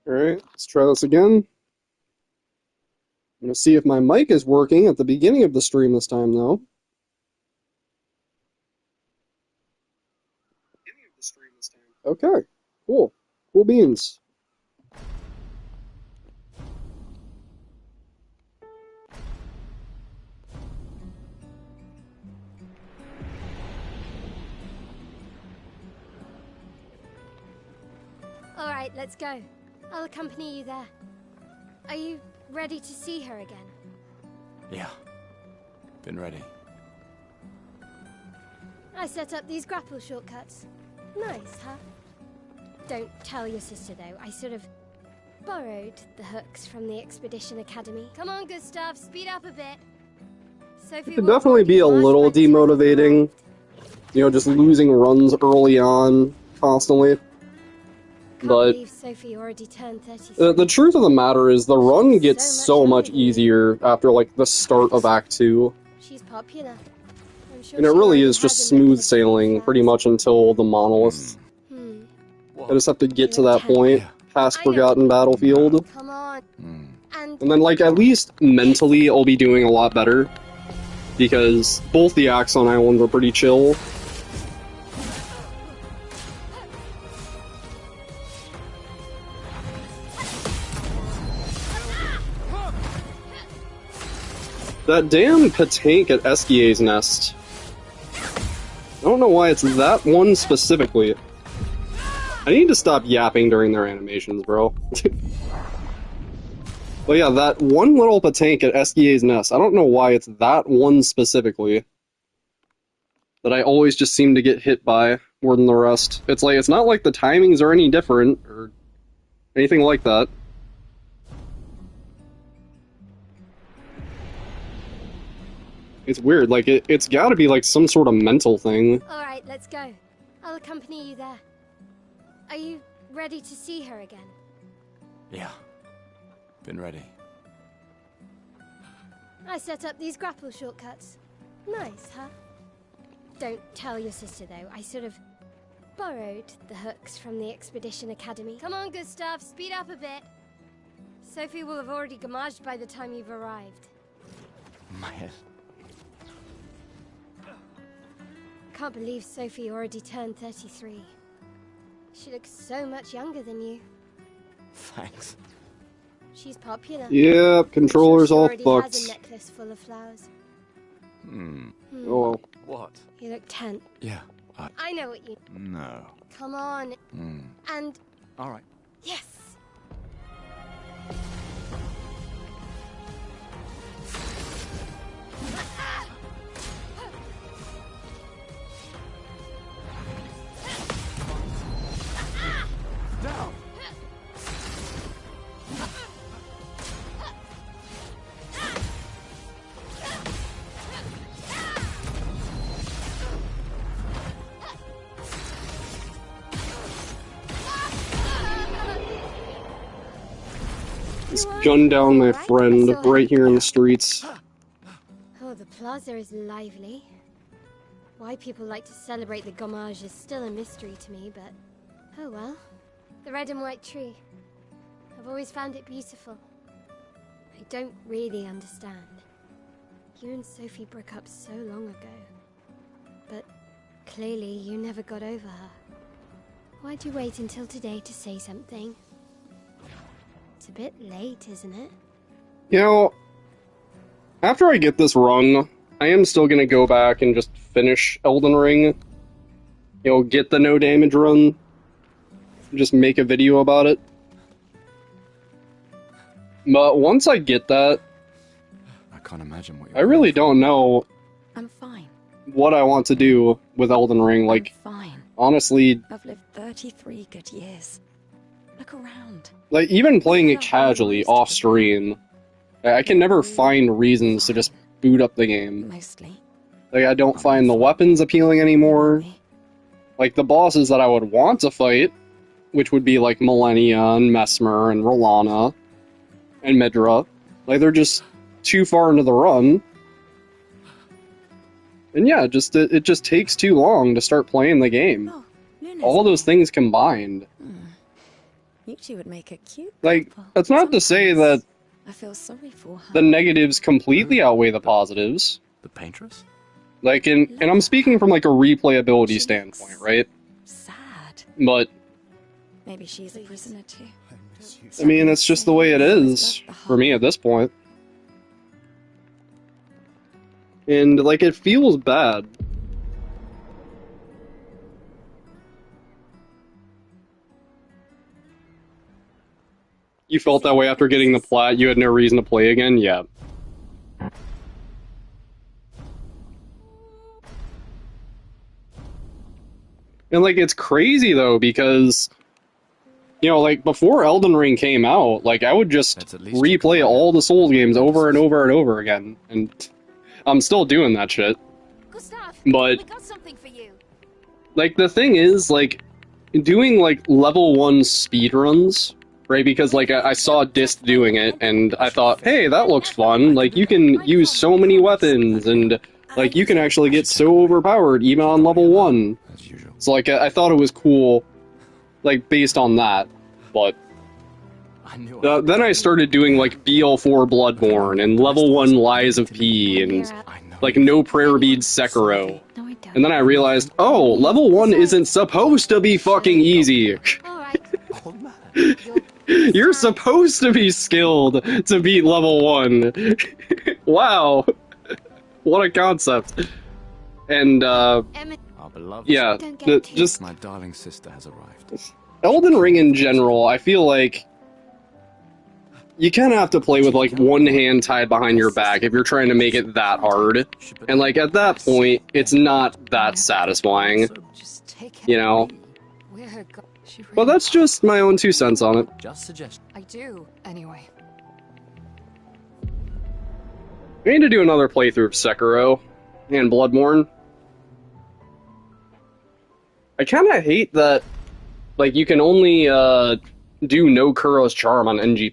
Alright, let's try this again. I'm gonna see if my mic is working at the beginning of the stream this time, though. Okay, cool. Cool beans. Alright, let's go. I'll accompany you there. Are you ready to see her again? Yeah. Been ready. I set up these grapple shortcuts. Nice, huh? Don't tell your sister, though. I sort of borrowed the hooks from the Expedition Academy. Come on, Gustav, speed up a bit. Sophie It could definitely be a little demotivating, you know, just losing runs early on constantly. But Sophie already turned 33. The truth of the matter is the run gets so much easier after, like, the start of Act 2. She's popular. I'm sure And it really is just smooth sailing pretty much until the monoliths. I just have to get to that point, past Forgotten Battlefield. Come on. And then, like, at least mentally I'll be doing a lot better. Because both the Axon Islands are pretty chill. That damn Patank at Eskier's Nest. I don't know why it's that one specifically. I need to stop yapping during their animations, bro. But yeah, that one little Patank at Eskier's Nest, I don't know why it's that one specifically that I always just seem to get hit by more than the rest. It's like, it's not like the timings are any different, or anything like that. It's weird, like, it's gotta be like some sort of mental thing. Alright, let's go. I'll accompany you there. Are you ready to see her again? Yeah. Been ready. I set up these grapple shortcuts. Nice, huh? Don't tell your sister, though. I sort of borrowed the hooks from the Expedition Academy. Come on, Gustav, speed up a bit. Sophie will have already gamaged by the time you've arrived. My head. Can't believe Sophie already turned 33. She looks so much younger than you. Thanks. She's popular. Yep, controller's all Has a fucked. necklace full of flowers. Oh well. What? You look tense. Yeah, I know what you... No. Come on. And... Alright. Yes! Down! Just gunned down my friend right here in the streets. Oh, the plaza is lively. Why people like to celebrate the gommage is still a mystery to me, but... Oh well. The red and white tree. I've always found it beautiful. I don't really understand. You and Sophie broke up so long ago. But clearly you never got over her. Why'd you wait until today to say something? It's a bit late, isn't it? You know, after I get this run, I am still gonna go back and just finish Elden Ring. You know, get the no damage run. Just make a video about it. But once I get that, I can't imagine what you're I really don't know I'm fine. what I want to do with Elden Ring. Like, I'm fine. honestly, I've lived 33 good years. Look around. like, even playing it casually off stream, I can never find reasons to just boot up the game. Mostly. Like, I don't find the weapons appealing anymore. Like, the bosses that I would want to fight, which would be like Millennia and Mesmer and Rolana and Medra, like, they're just too far into the run. And yeah, just it just takes too long to start playing the game. Oh, Luna's All those things combined. You two would make a cute Like, couple. that's not to say that Sometimes I feel sorry for her. the negatives completely outweigh the positives. The paintress? Like, and I'm speaking from like a replayability standpoint, right? Sad. But, Maybe she's a prisoner too. I mean, it's just the way it is for me at this point. And, like, it feels bad. You felt that way after getting the plat, you had no reason to play again? Yeah. And, like, it's crazy, though, because, you know, like, before Elden Ring came out, like, I would just That's at least replay all the Souls games over and over and over again. And I'm still doing that shit. Gustav, But- we got something for you. Like, the thing is, like, doing, like, level 1 speedruns, right? Because, like, I saw Dist doing it, and I thought, hey, that looks fun. Like, you can use so many weapons, and, like, you can actually get so overpowered, even on level 1. As usual. So, like, I thought it was cool, like, based on that. But I knew then I started doing, like, BL4 Bloodborne, and level 1 Lies of P, and, I know. like, No Prayer Beads Sekiro. No, I don't. And then I realized, oh, level 1 isn't supposed to be fucking easy. Alright, Old man. You're supposed to be skilled to beat level 1. Wow. What a concept. And, Emma, Our beloved. yeah, Don't get too- just My darling sister has arrived. Elden Ring in general, I feel like you kind of have to play with, like, one hand tied behind your back if you're trying to make it that hard. And, like, at that point, it's not that satisfying, just take it. you know? We're her go- She But that's just my own 2 cents on it. Just suggest. I do, anyway. I need to do another playthrough of Sekiro and Bloodborne. I kind of hate that, like, you can only do no Kuro's Charm on NG+.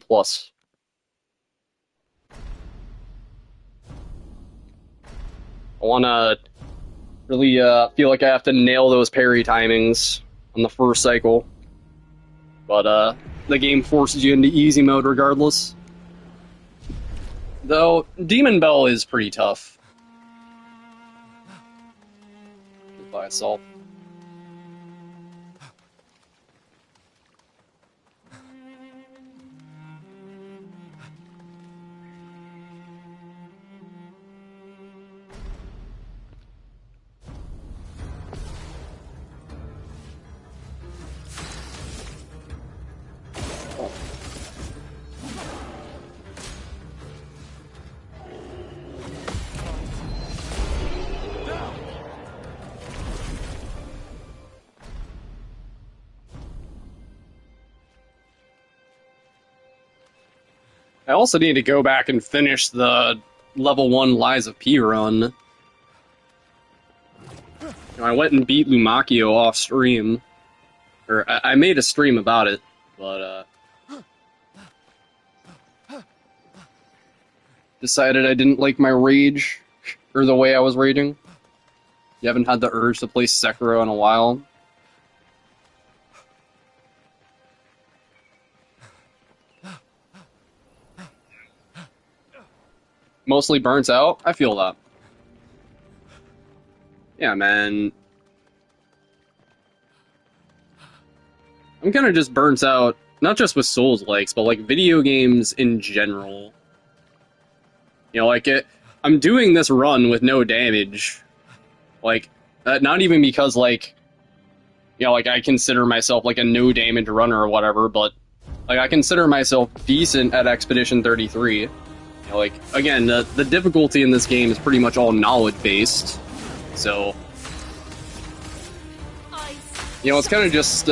I want to really feel like I have to nail those parry timings on the first cycle. But the game forces you into easy mode regardless. Though, Demon Bell is pretty tough. By itself. I also need to go back and finish the level 1 Lies of P run. I went and beat Lumakio off stream. Or, I made a stream about it, but, decided I didn't like my rage, or the way I was raging. You haven't had the urge to play Sekiro in a while. Mostly burnt out? I feel that. Yeah, man. I'm kind of just burnt out, not just with Souls-likes, but like video games in general. You know, like I'm doing this run with no damage. Like, not even because, like, you know, like I consider myself like a no damage runner or whatever, but like I consider myself decent at Expedition 33. You know, like, again, the difficulty in this game is pretty much all knowledge based. So, you know, it's kind of just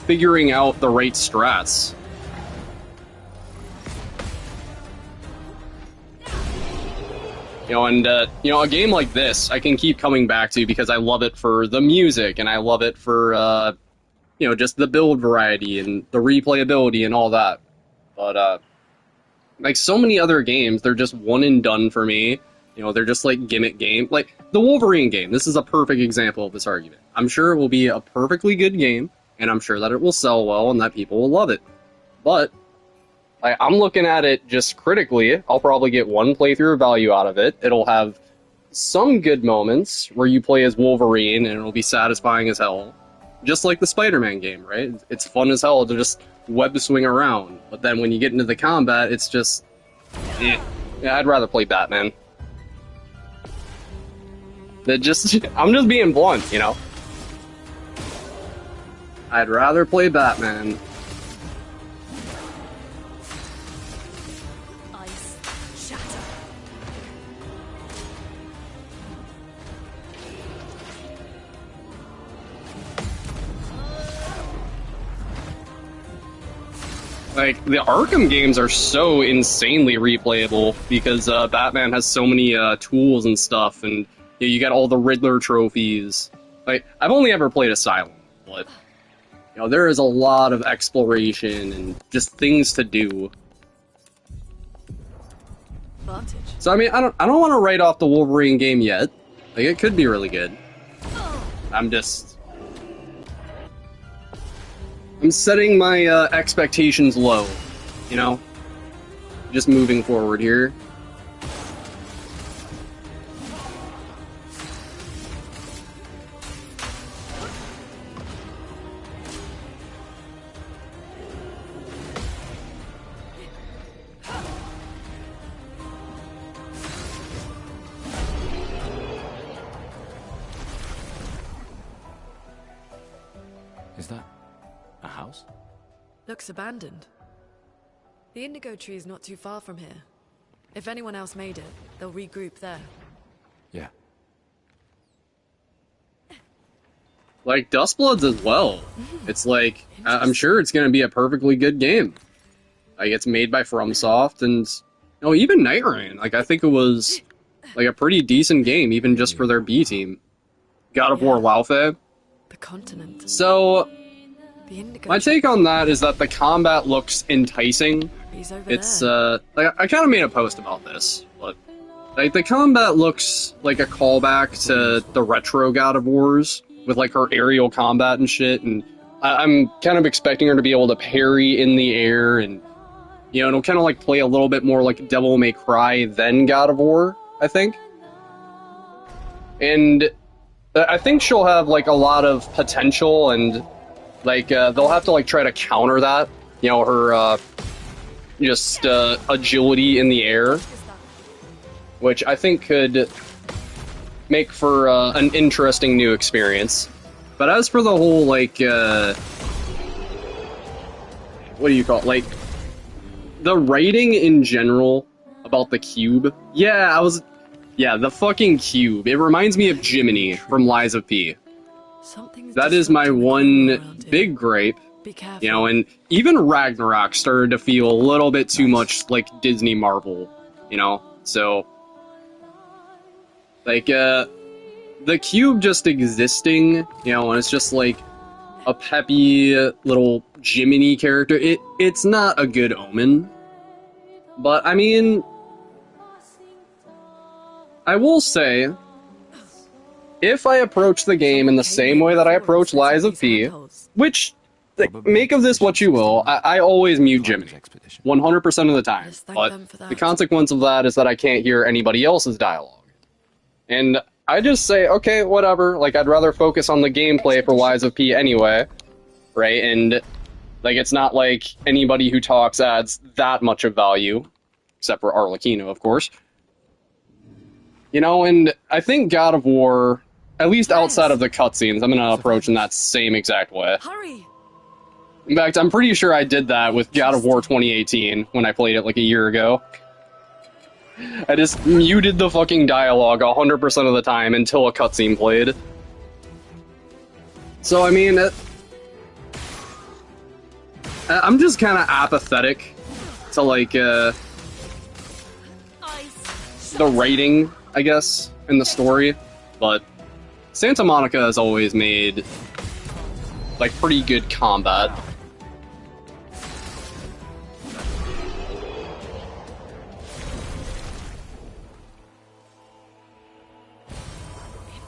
figuring out the right strats. You know, and, you know, a game like this, I can keep coming back to because I love it for the music, and I love it for, you know, just the build variety and the replayability and all that. But, like, so many other games, they're just one and done for me. You know, they're just, like, gimmick game. Like, the Wolverine game, this is a perfect example of this argument. I'm sure it will be a perfectly good game. and I'm sure that it will sell well and that people will love it. But I'm looking at it just critically. I'll probably get one playthrough value out of it. It'll have some good moments where you play as Wolverine and it'll be satisfying as hell. Just like the Spider-Man game, right? It's fun as hell to just web swing around. But then when you get into the combat, it's just... Yeah, I'd rather play Batman. I'm just being blunt, you know? I'd rather play Batman. Ice shatter. Like, the Arkham games are so insanely replayable because Batman has so many tools and stuff, and you got all the Riddler trophies. Like, I've only ever played Asylum, but there is a lot of exploration and just things to do. Vantage. So I mean, I don't want to write off the Wolverine game yet. Like, it could be really good. I'm setting my expectations low, you know? Just moving forward here. Is that a house? Looks abandoned. The indigo tree is not too far from here. If anyone else made it, they'll regroup there. Yeah. Like, Dustbloods as well. It's like, I'm sure it's going to be a perfectly good game. Like, it's made by FromSoft, and even Night Rain. Like, I think it was like a pretty decent game, even just for their B team. God of War Laufey. The continent. So, The indigo my take on that is that the combat looks enticing. tree's over It's, there. like, I kind of made a post about this, but, like, the combat looks like a callback to the retro God of Wars, with, like, her aerial combat and shit, and I'm kind of expecting her to be able to parry in the air, and, it'll kind of, like, play a little bit more like Devil May Cry than God of War, I think. And I think she'll have, like, a lot of potential, and, like, they'll have to, like, try to counter that, her, agility in the air, which I think could make for an interesting new experience. But as for the whole, like, what do you call it? Like, the writing in general about the cube, the fucking cube. It reminds me of Jiminy from Lies of P. Something's That is my disrupting the one flow around here. big gripe. Be careful. And even Ragnarok started to feel a little bit too much like Disney Marvel, So, like, the cube just existing, and it's just like a peppy little Jiminy character. It's not a good omen. But, I mean, I will say, if I approach the game in the same way that I approach Lies of P, which, make of this what you will, I always mute Jiminy. 100% of the time. Let's thank But them for that. the consequence of that is that I can't hear anybody else's dialogue. And I just say, okay, whatever, like, I'd rather focus on the gameplay for Lies of P anyway, right? And, like, it's not like anybody who talks adds that much of value, except for Arlecchino, of course. And I think God of War, at least outside of the cutscenes, I'm gonna approach in that same exact way. Hurry! In fact, I'm pretty sure I did that with God of War 2018 when I played it like a year ago. I just muted the fucking dialogue 100% of the time until a cutscene played. So, I mean, I'm just kind of apathetic to, like, the writing, I guess, in the story. But Santa Monica has always made, like, pretty good combat.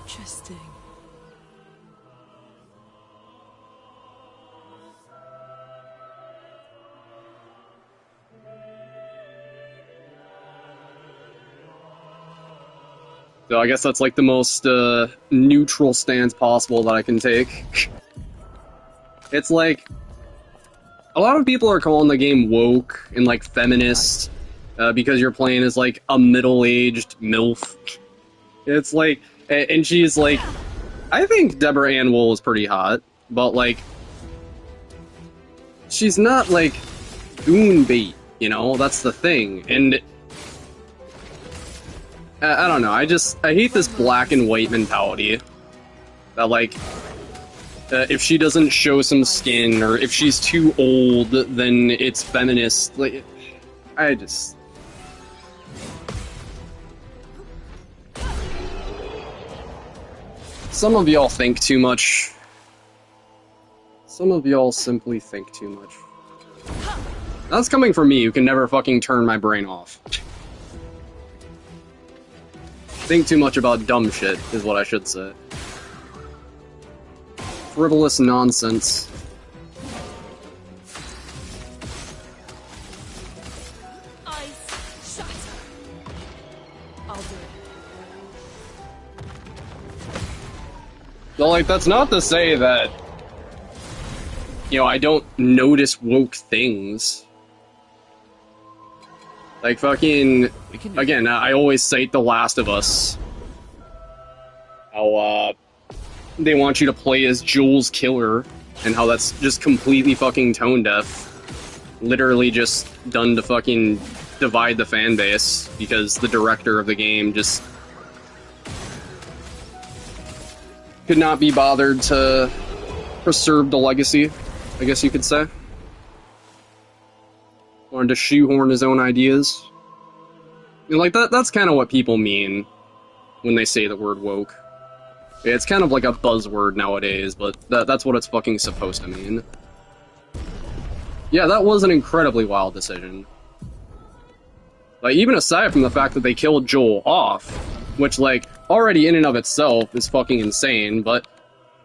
Interesting. So I guess that's like the most neutral stance possible that I can take. It's like, a lot of people are calling the game woke and like feminist because you're playing as like a middle-aged MILF. It's like, and she's like, I think Deborah Ann Wool is pretty hot, but like, she's not like goon bait, you know? That's the thing. And I don't know, I hate this black and white mentality. That like, if she doesn't show some skin, or if she's too old, then it's feminist. Like, I just... Some of y'all think too much. Some of y'all simply think too much. That's coming from me, who can never fucking turn my brain off. Think too much about dumb shit, is what I should say. Frivolous nonsense. Eyes shut. I'll do it. So, like, that's not to say that, you know, I don't notice woke things. Like, fucking, again, I always cite The Last of Us. How, they want you to play as Joel's killer, and how that's just completely fucking tone deaf. Literally just done to fucking divide the fan base, because the director of the game just could not be bothered to preserve the legacy, I guess you could say. Wanted to shoehorn his own ideas. And like, that's kind of what people mean when they say the word woke. It's kind of like a buzzword nowadays, but that's what it's fucking supposed to mean. Yeah, that was an incredibly wild decision. Like, even aside from the fact that they killed Joel off, which, like, already in and of itself is fucking insane, but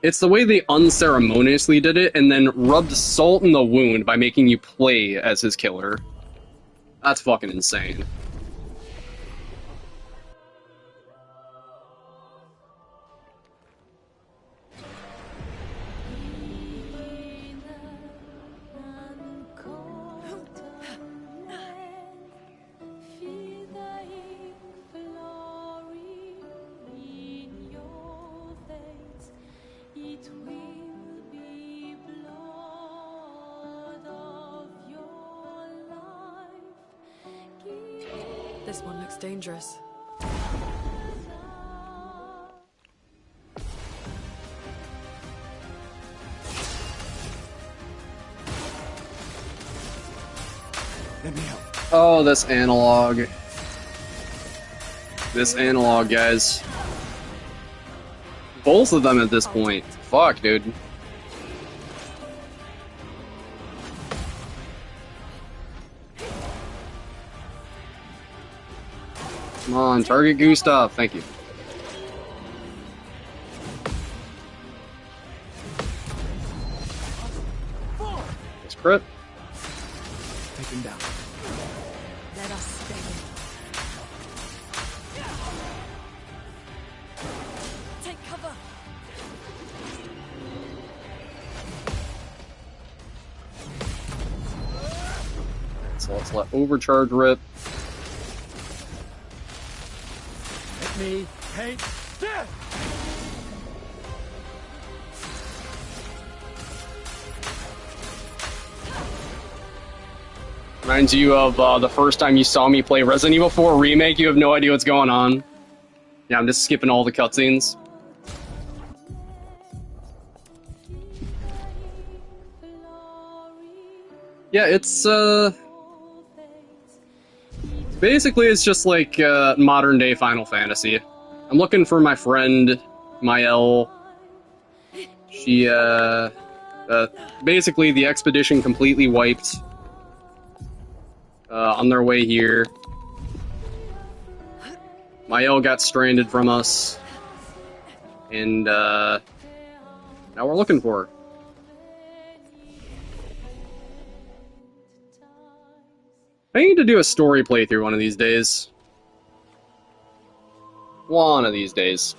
it's the way they unceremoniously did it and then rubbed salt in the wound by making you play as his killer. That's fucking insane. This one looks dangerous. Let me help. Oh, this analog. This analog, guys. Both of them at this point. Fuck, dude. Come on, target Gustav. Thank you. Nice crit. Take him down. Let us stay. Take cover. So let's let overcharge rip. Let me paint death! Reminds you of the first time you saw me play Resident Evil 4 Remake. You have no idea what's going on. Yeah, I'm just skipping all the cutscenes. Yeah, it's basically it's just like modern day Final Fantasy. I'm looking for my friend Mael. She basically the expedition completely wiped. On their way here. Mael got stranded from us. And, now we're looking for her. I need to do a story playthrough one of these days. One of these days.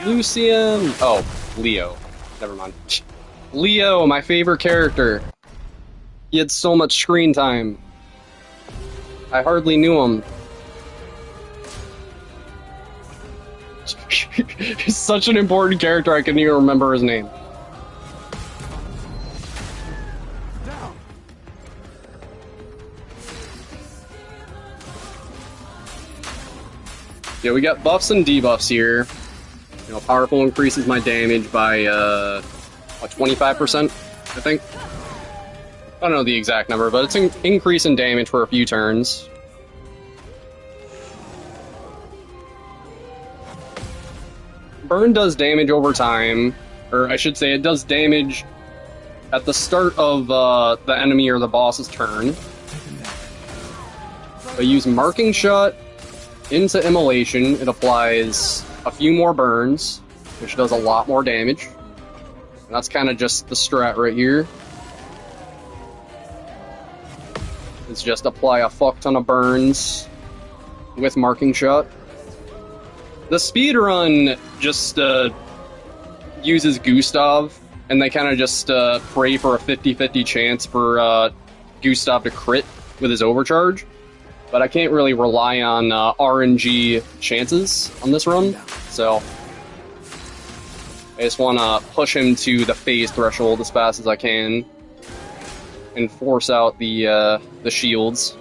Lucian! Oh, Leo. Never mind. Leo, my favorite character. He had so much screen time. I hardly knew him. He's such an important character, I couldn't even remember his name. Down. Yeah, we got buffs and debuffs here. You know, powerful increases my damage by, what, 25%, I think? I don't know the exact number, but it's an increase in damage for a few turns. Burn does damage over time, or I should say it does damage at the start of the enemy or the boss's turn. If I use Marking Shot into Immolation, it applies a few more burns, which does a lot more damage. And that's kind of just the strat right here. It's just apply a fuck ton of burns with Marking Shot. The speedrun just uses Gustav, and they kind of just pray for a 50-50 chance for Gustav to crit with his overcharge. But I can't really rely on RNG chances on this run, so I just want to push him to the phase threshold as fast as I can and force out the shields.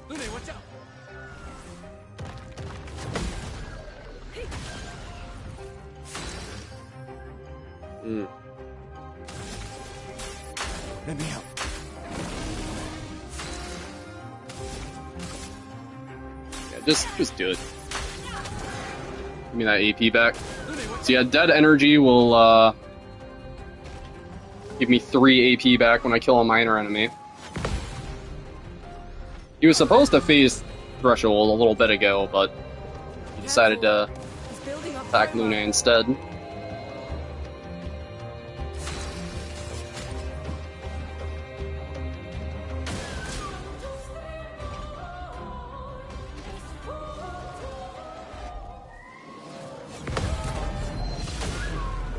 Lune, watch out. Let me help. Yeah, just do it. Give me that AP back. So yeah, Dead Energy will give me 3 AP back when I kill a minor enemy. He was supposed to phase Threshold a little bit ago, but he decided to attack Luna instead.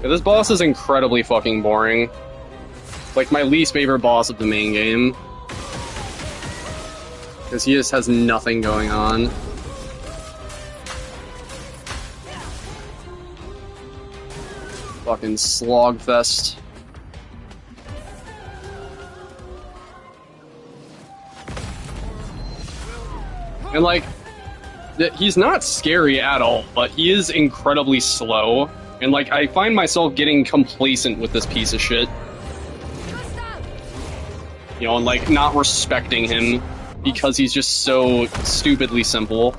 Yeah, this boss is incredibly fucking boring. Like, my least favorite boss of the main game. Because he just has nothing going on. Fucking slogfest. And like, he's not scary at all, but he is incredibly slow. And like, I find myself getting complacent with this piece of shit. You know, and like, not respecting him because he's just so stupidly simple.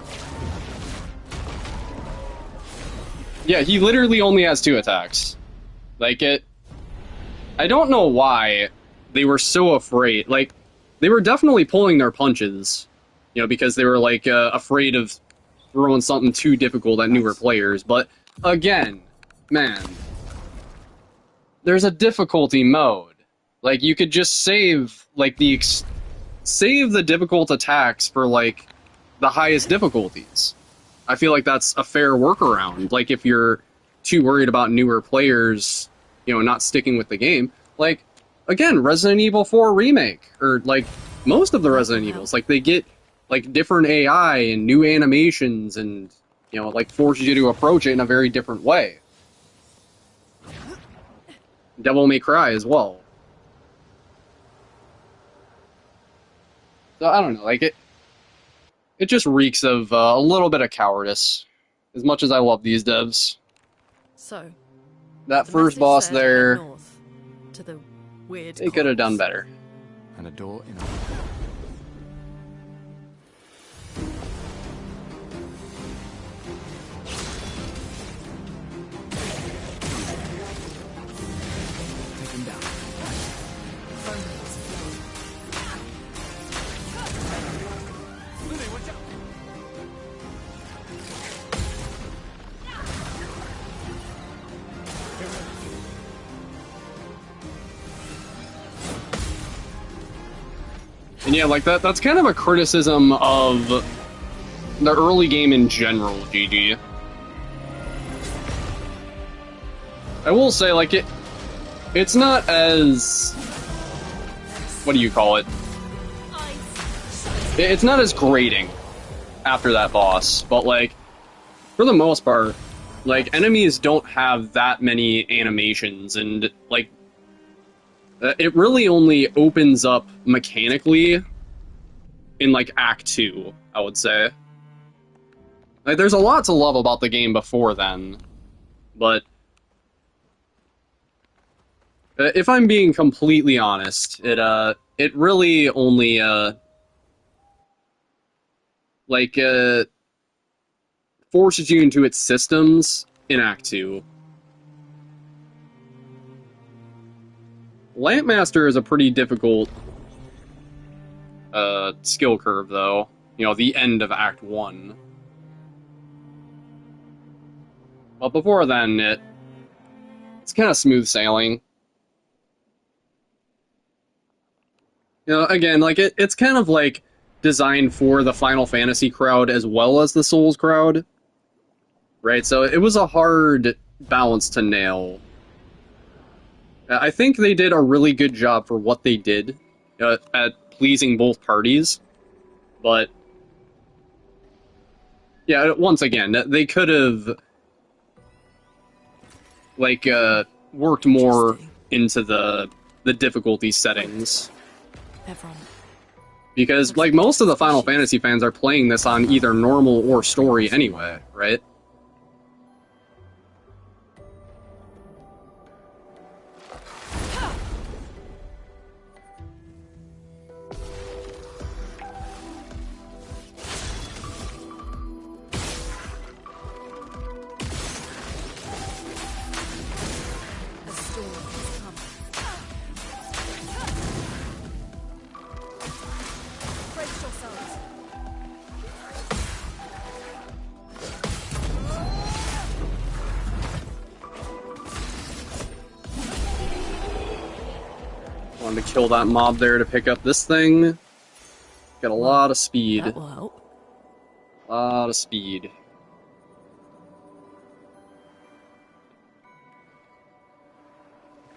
Yeah, he literally only has 2 attacks. Like, I don't know why they were so afraid. Like, they were definitely pulling their punches, you know, because they were, like, afraid of throwing something too difficult at newer players. But, again, man, there's a difficulty mode. Like, you could just save, like, save the difficult attacks for, like, the highest difficulties. I feel like that's a fair workaround. Like, if you're too worried about newer players, you know, not sticking with the game. Like, again, Resident Evil 4 Remake, or, like, most of the Resident Evils, like, they get, like, different AI and new animations and, you know, like, forces you to approach it in a very different way. Devil May Cry as well. So, I don't know, like, it just reeks of a little bit of cowardice, as much as I love these devs. So, That the first message boss said there, head north to the weird they could have done corpse. better. And a door in a... Take him down. If only. And yeah, like that's kind of a criticism of the early game in general, GG. I will say, like, it's not as... what do you call it? It's not as grating after that boss, but, like, for the most part, like, enemies don't have that many animations, and, like, it really only opens up mechanically in, like, Act 2, I would say. Like, there's a lot to love about the game before then, but if I'm being completely honest, it really only, forces you into its systems in Act 2. Lampmaster is a pretty difficult, skill curve, though. You know, the end of Act 1. But before then, it's kind of smooth sailing. You know, again, like, it's kind of, like, designed for the Final Fantasy crowd as well as the Souls crowd. Right, so it was a hard balance to nail. I think they did a really good job for what they did at pleasing both parties. But, yeah, once again, they could have, like, worked more into the difficulty settings. Everyone. Because, like, most of the Final Fantasy fans are playing this on either normal or story anyway, right? A storm has come. Brace yourselves. Wanted to kill that mob there to pick up this thing. Got a lot of speed. That will help. A lot of speed.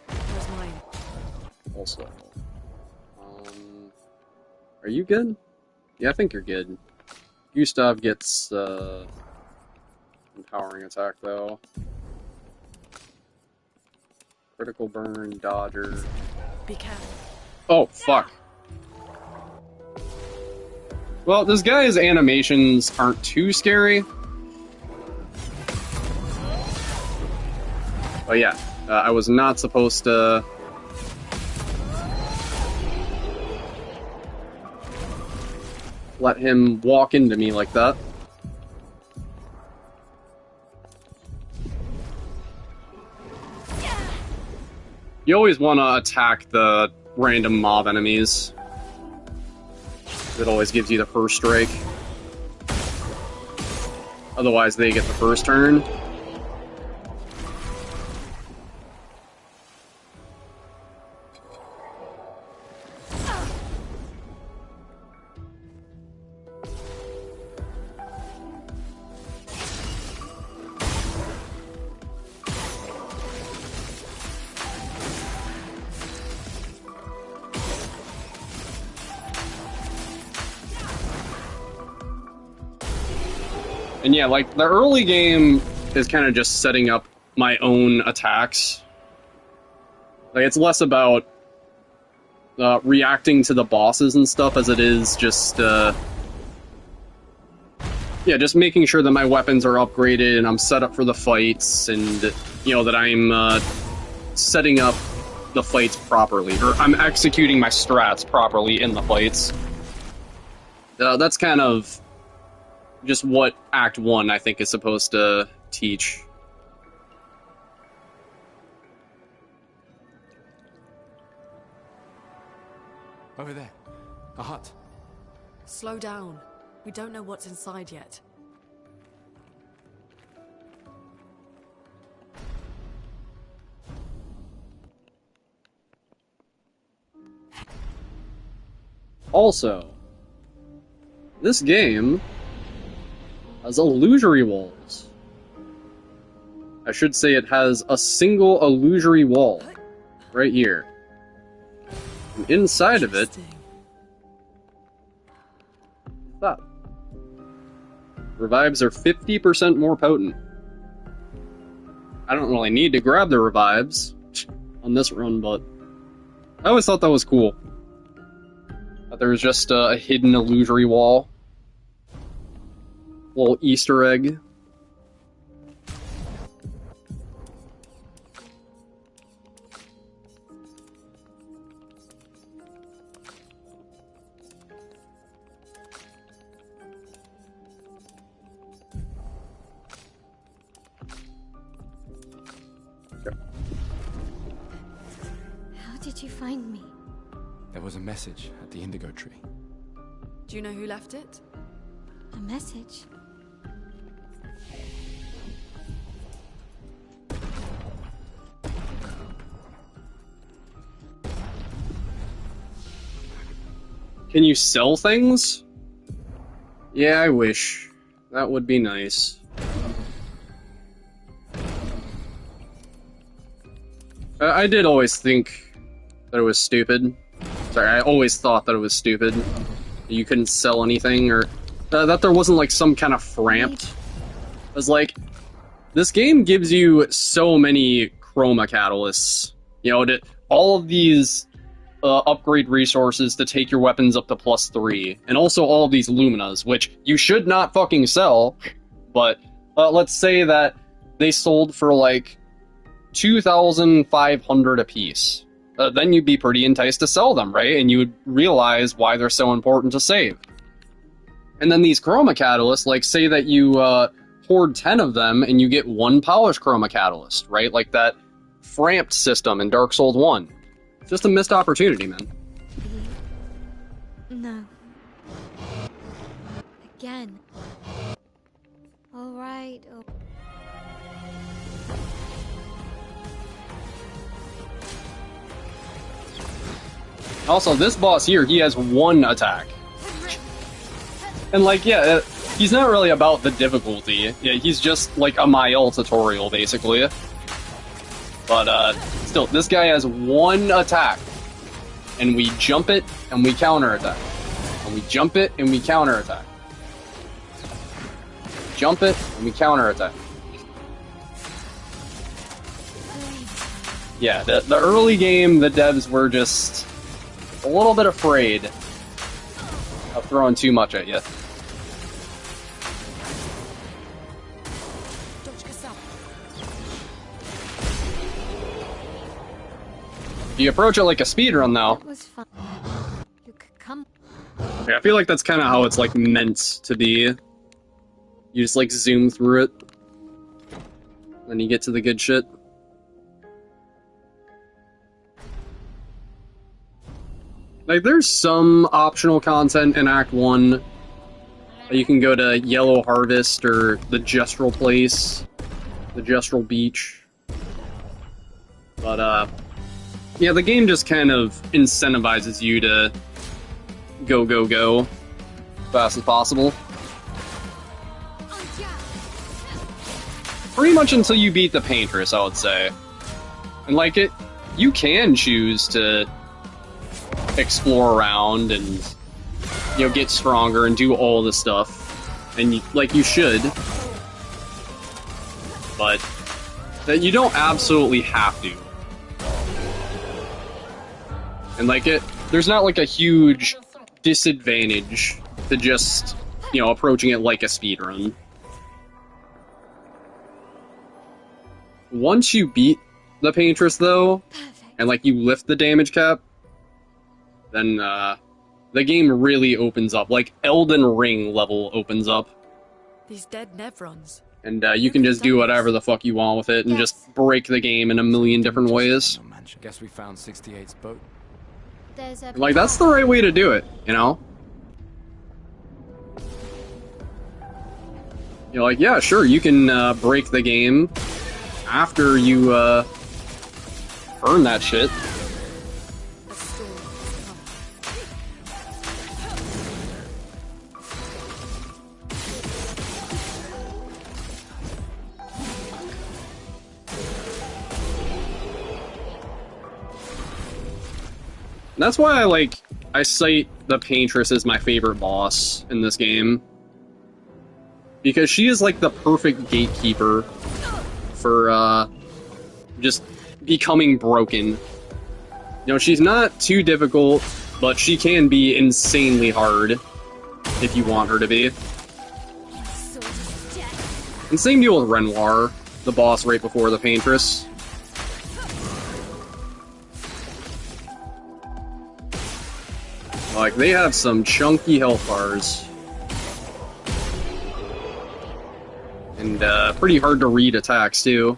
Where's mine? Also. Are you good? Yeah, I think you're good. Gustav gets, empowering attack, though. Critical burn, dodger. Be careful. Oh, fuck. Well, this guy's animations aren't too scary. But yeah, I was not supposed to... let him walk into me like that. You always want to attack the random mob enemies. It always gives you the first strike. Otherwise, they get the first turn. And yeah, like, the early game is kind of just setting up my own attacks. Like, it's less about reacting to the bosses and stuff as it is just, yeah, just making sure that my weapons are upgraded and I'm set up for the fights and, you know, that I'm setting up the fights properly, or I'm executing my strats properly in the fights. That's kind of just what Act 1, I think, is supposed to teach. Over there. A hut. Slow down. We don't know what's inside yet. Also, this game has illusory walls. I should say it has a single illusory wall right here. And inside of it, Interesting. that. Revives are 50% more potent. I don't really need to grab the revives on this run, but I always thought that was cool. That there was just a hidden illusory wall. Little Easter egg. How did you find me? There was a message at the indigo tree. Do you know who left it? A message? Can you sell things? Yeah, I wish. That would be nice. I did always think that it was stupid. Sorry, I always thought that it was stupid. You couldn't sell anything, or that there wasn't like some kind of framped. It was like, this game gives you so many chroma catalysts. You know, all of these upgrade resources to take your weapons up to +3, and also all of these luminas, which you should not fucking sell, but let's say that they sold for like 2,500 apiece. Then you'd be pretty enticed to sell them, right? And you would realize why they're so important to save. And then these chroma catalysts, like say that you hoard 10 of them and you get 1 polished chroma catalyst, right? Like that framped system in Dark Souls 1. It's just a missed opportunity, man. No. Again. Alright. Also, this boss here, he has 1 attack. And like, yeah, he's not really about the difficulty. Yeah, he's just like a Mael tutorial, basically. But, still, this guy has 1 attack. And we jump it, and we counterattack. And we jump it, and we counterattack. Jump it, and we counterattack. Yeah, the early game, the devs were just a little bit afraid of throwing too much at you. If you approach it like a speedrun, though, It was fun. You could come. yeah, I feel like that's kind of how it's like meant to be. You just like zoom through it, then you get to the good shit. Like, there's some optional content in Act 1. You can go to Yellow Harvest or the Gestural Place, the Gestural Beach. But, yeah, the game just kind of incentivizes you to go, go, go as fast as possible. Pretty much until you beat the Paintress, I would say. And, like, you can choose to explore around and, you know, get stronger and do all this stuff, and you should, but that you don't absolutely have to. And like there's not like a huge disadvantage to just, you know, approaching it like a speedrun. Once you beat the Paintress, though, and like you lift the damage cap, then the game really opens up. Like Elden Ring level opens up. These dead Nevrons. And you can just do whatever the fuck you want with it and just break the game in a million different ways. Guess we found 68's boat. There's a Like, that's the right way to do it, you know? You're like, yeah, sure, you can break the game after you earn that shit. A storm has come. That's why I cite the Paintress as my favorite boss in this game. Because she is like the perfect gatekeeper for just becoming broken. You know, she's not too difficult, but she can be insanely hard if you want her to be. And same deal with Renoir, the boss right before the Paintress. Like, they have some chunky health bars. And pretty hard to read attacks, too.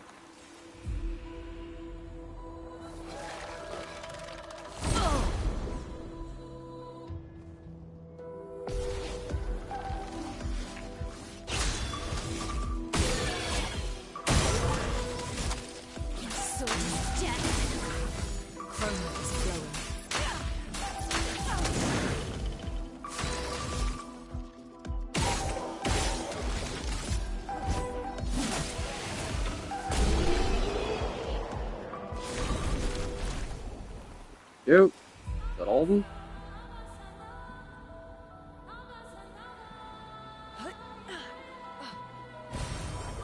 Yep. Is that all of them?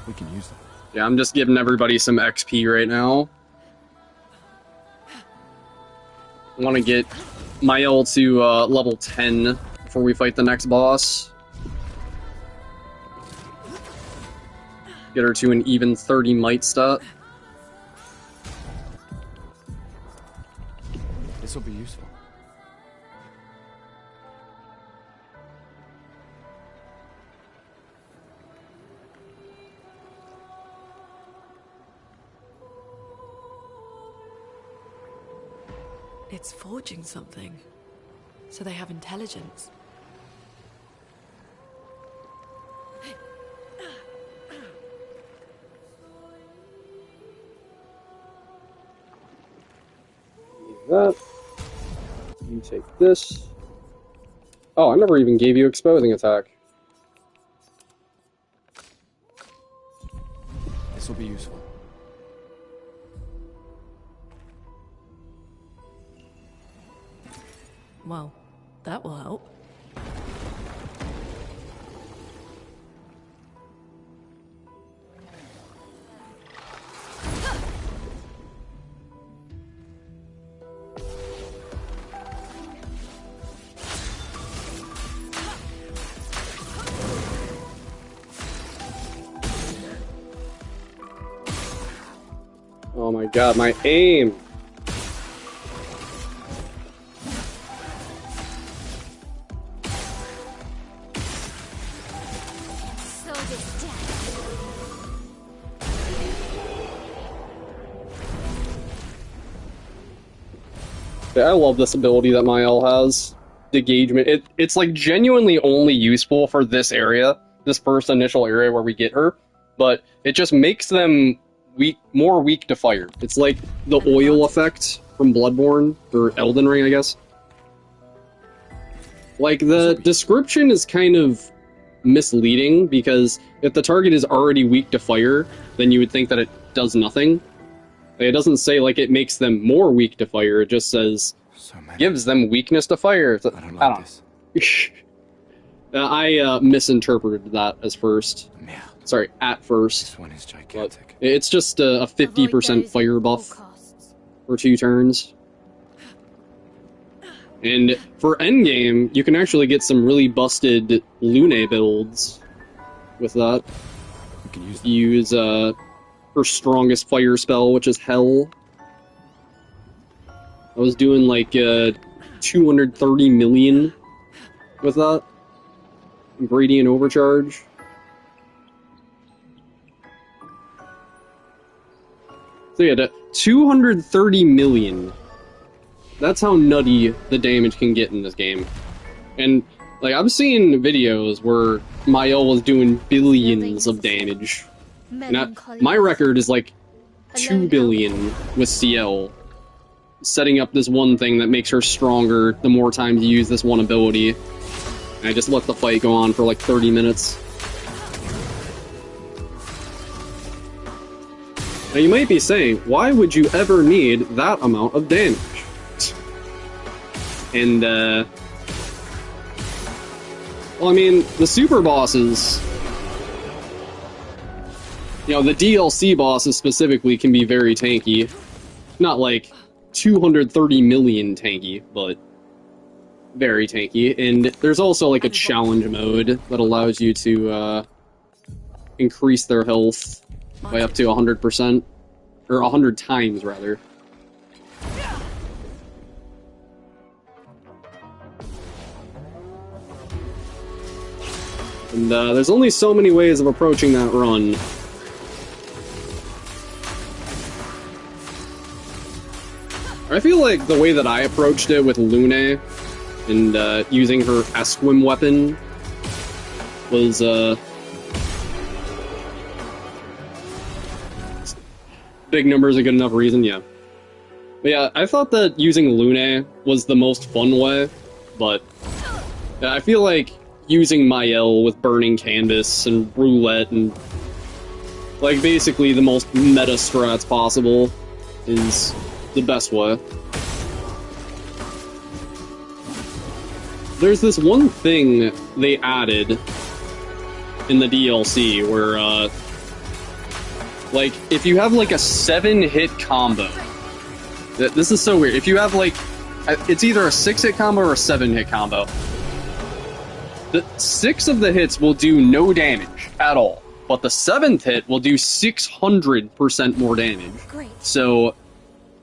We can use them. Yeah, I'm just giving everybody some XP right now. I want to get Mael to level 10 before we fight the next boss. Get her to an even 30 might stat. This will be useful. It's forging something. So they have intelligence. That. You take this. Oh, I never even gave you exposing attack. This will be useful. Well, that will help. Oh my god, my aim! Yeah, I love this ability that Mael has. Degagement. It's like genuinely only useful for this area, this first initial area where we get her, but it just makes them more weak to fire. It's like the oil effect from Bloodborne, or Elden Ring, I guess. Like, the description is kind of misleading, because if the target is already weak to fire, then you would think that it does nothing. Like, it doesn't say, like, it makes them more weak to fire, it just says, gives them weakness to fire. I don't like this. I misinterpreted that as first. Yeah. Sorry, at first. This one is gigantic. It's just a 50% fire buff for 2 turns. And for endgame, you can actually get some really busted Lune builds with that. We can use You use her strongest fire spell, which is Hell. I was doing like 230 million with that. Gradient Overcharge. So yeah, 230 million. That's how nutty the damage can get in this game. And, like, I've seen videos where Mael was doing billions of damage. And my record is like 2 billion with CL. Setting up this one thing that makes her stronger the more times you use this one ability. And I just let the fight go on for like 30 minutes. Now you might be saying, why would you ever need that amount of damage? And, well, I mean, the super bosses, you know, the DLC bosses specifically can be very tanky. Not like 230 million tanky, but very tanky. And there's also like a challenge mode that allows you to increase their health by up to 100%, or 100 times rather. And there's only so many ways of approaching that run. I feel like the way that I approached it with Lune and using her Esquim weapon was big numbers a good enough reason, yeah. But yeah, I thought that using Lune was the most fun way, but I feel like using Mael with Burning Canvas and Roulette and like basically the most meta strats possible is the best way. There's this one thing they added in the DLC where, like, if you have like a 7-hit combo, this is so weird. If you have like, it's either a 6-hit combo or a 7-hit combo. The 6 of the hits will do no damage at all, but the 7th hit will do 600% more damage. Great. So,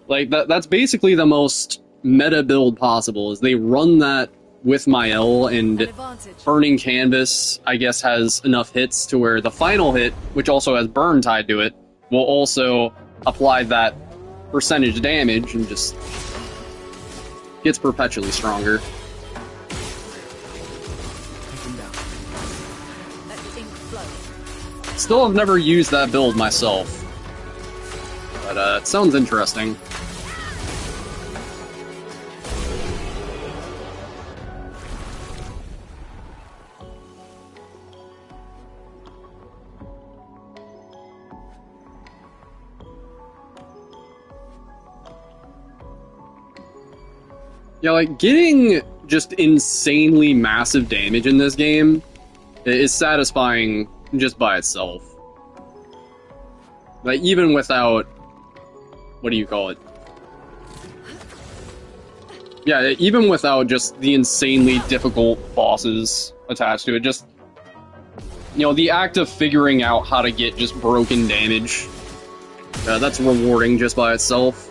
like, that's basically the most meta build possible, is they run that with Mael, and Burning Canvas, I guess, has enough hits to where the final hit, which also has burn tied to it, will also apply that percentage damage and just gets perpetually stronger. Still have never used that build myself, but it sounds interesting. Yeah, like, getting just insanely massive damage in this game is satisfying just by itself. Like, even without... what do you call it? Yeah, even without just the insanely difficult bosses attached to it, just... you know, the act of figuring out how to get just broken damage, that's rewarding just by itself.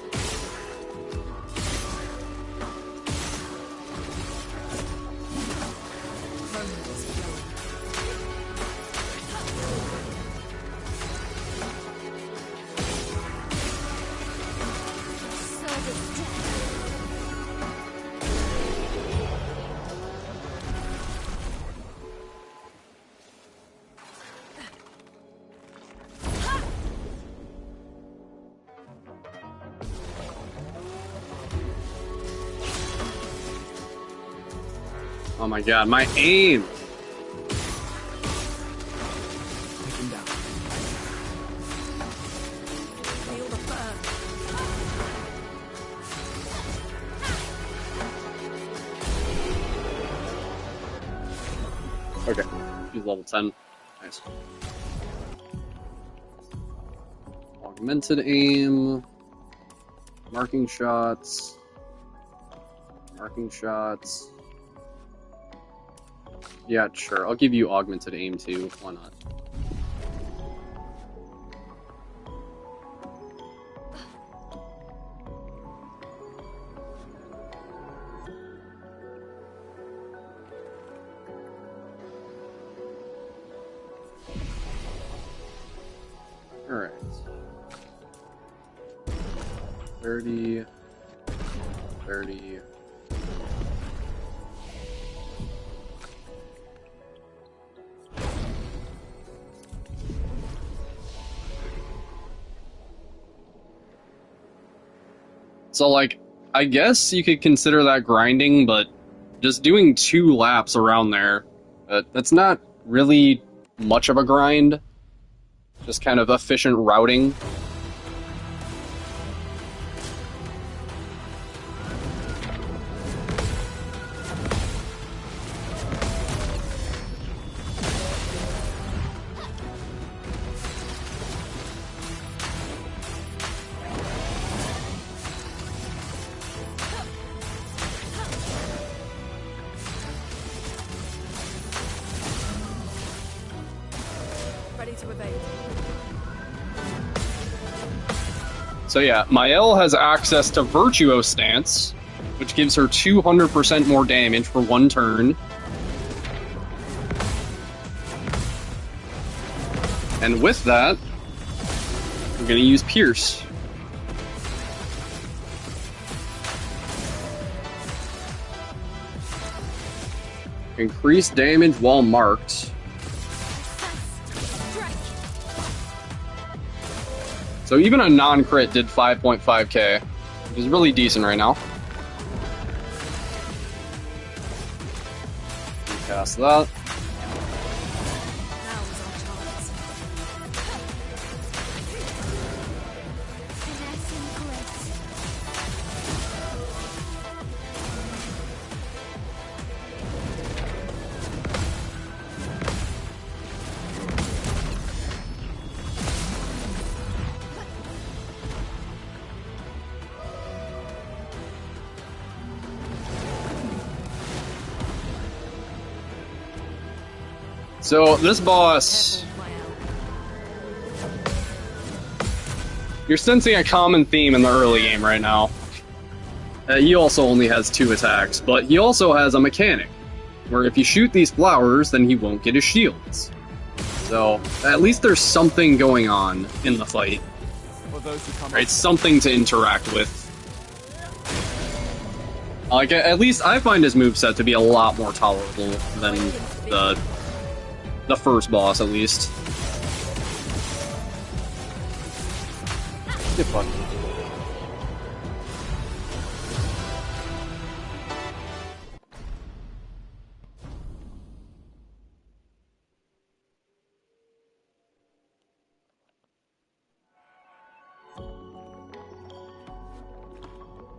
Oh my god, my aim! Take him down. Feel the burn. Okay, he's level 10. Nice. Augmented aim. Marking shots. Marking shots. Yeah, sure. I'll give you augmented aim too. Why not? Alright. 30. 30. So, like, I guess you could consider that grinding, but just doing 2 laps around there, that's not really much of a grind. Just kind of efficient routing. to evade. So yeah, Mael has access to Virtuo Stance, which gives her 200% more damage for one turn. And with that, we're going to use Pierce. Increase damage while marked. So even a non-crit did 5.5k, which is really decent right now. Cast that. Now is our chance. Finesse and grace. So this boss, Careful, Mael. you're sensing a common theme in the early game right now. He also only has 2 attacks, but he also has a mechanic, where if you shoot these flowers, then he won't get his shields. So, at least there's something going on in the fight. For those who come Right, something to interact with. Like, at least I find his moveset to be a lot more tolerable than the first boss, at least. Get fucked.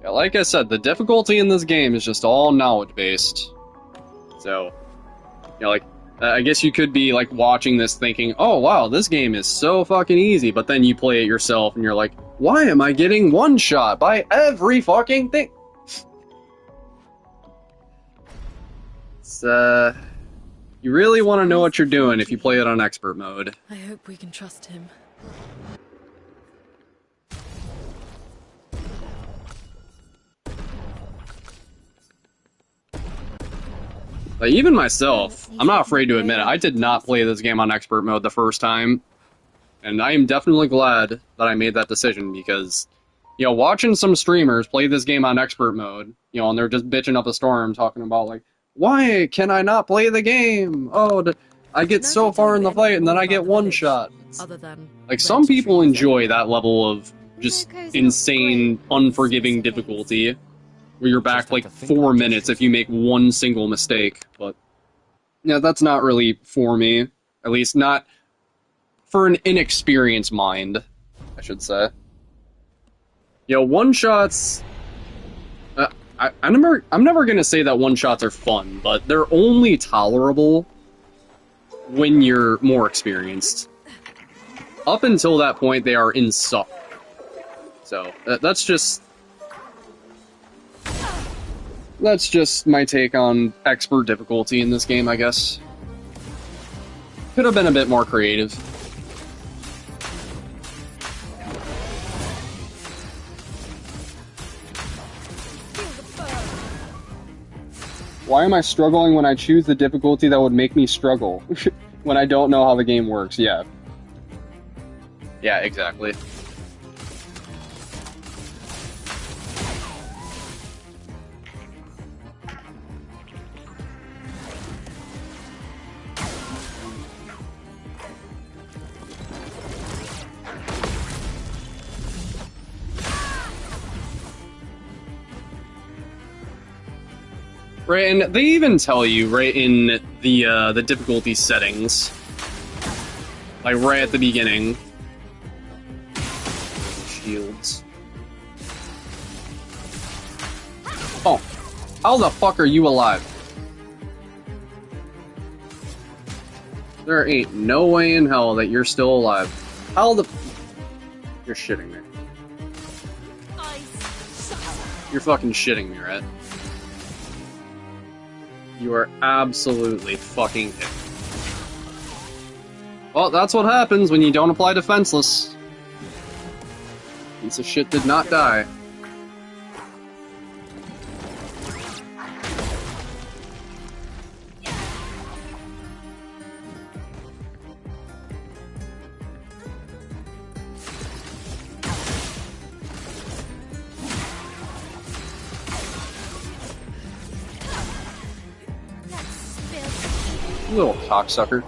Yeah, like I said, the difficulty in this game is just all knowledge-based. So, you know, like, I guess you could be, like, watching this thinking, oh, wow, this game is so fucking easy, but then you play it yourself and you're like, why am I getting one-shot by every fucking thing? It's, you really want to know what you're doing if you play it on expert mode. I hope we can trust him. Like, even myself, I'm not afraid to admit it, I did not play this game on expert mode the first time. And I am definitely glad that I made that decision, because, you know, watching some streamers play this game on expert mode, you know, and they're just bitching up a storm talking about, like, why can I not play the game? Oh, I get so far in the fight and then I get one shot. Other than Like, some people enjoy that level of just insane, unforgiving difficulty, where you're back like 4 minutes if you make one single mistake, but yeah, that's not really for me. At least not for an inexperienced mind, I should say. You know, one-shots... I'm never gonna say that one-shots are fun, but they're only tolerable when you're more experienced. Up until that point, they are insufferable. So, that's just my take on expert difficulty in this game, I guess. Could have been a bit more creative. Why am I struggling when I choose the difficulty that would make me struggle? When I don't know how the game works, yeah. Yeah, exactly. Right, and they even tell you, right, in the difficulty settings, like right at the beginning. Shields. Oh, how the fuck are you alive? There ain't no way in hell that you're still alive. How the... You're shitting me. You're fucking shitting me, right? You are absolutely fucking kidding. Well, that's what happens when you don't apply defenseless. Piece of shit did not die. Little cocksucker.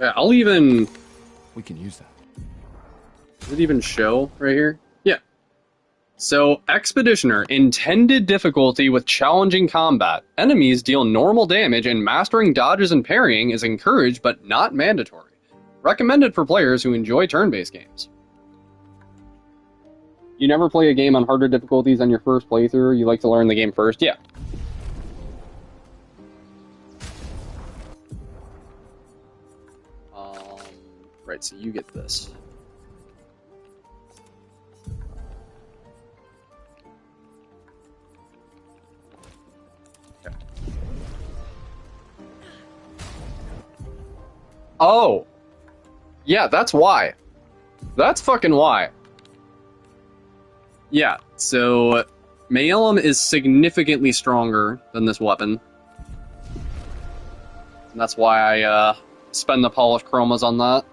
Yeah, I'll even... We can use that. Does it even show right here? Yeah. So, Expeditioner, intended difficulty with challenging combat. Enemies deal normal damage and mastering dodges and parrying is encouraged but not mandatory. Recommended for players who enjoy turn-based games. You never play a game on harder difficulties on your first playthrough? You like to learn the game first? Yeah. Right, so you get this. Okay. Oh! Yeah, that's why. That's fucking why. Yeah, so Mayellum is significantly stronger than this weapon. And that's why I spend the polished chromas on that.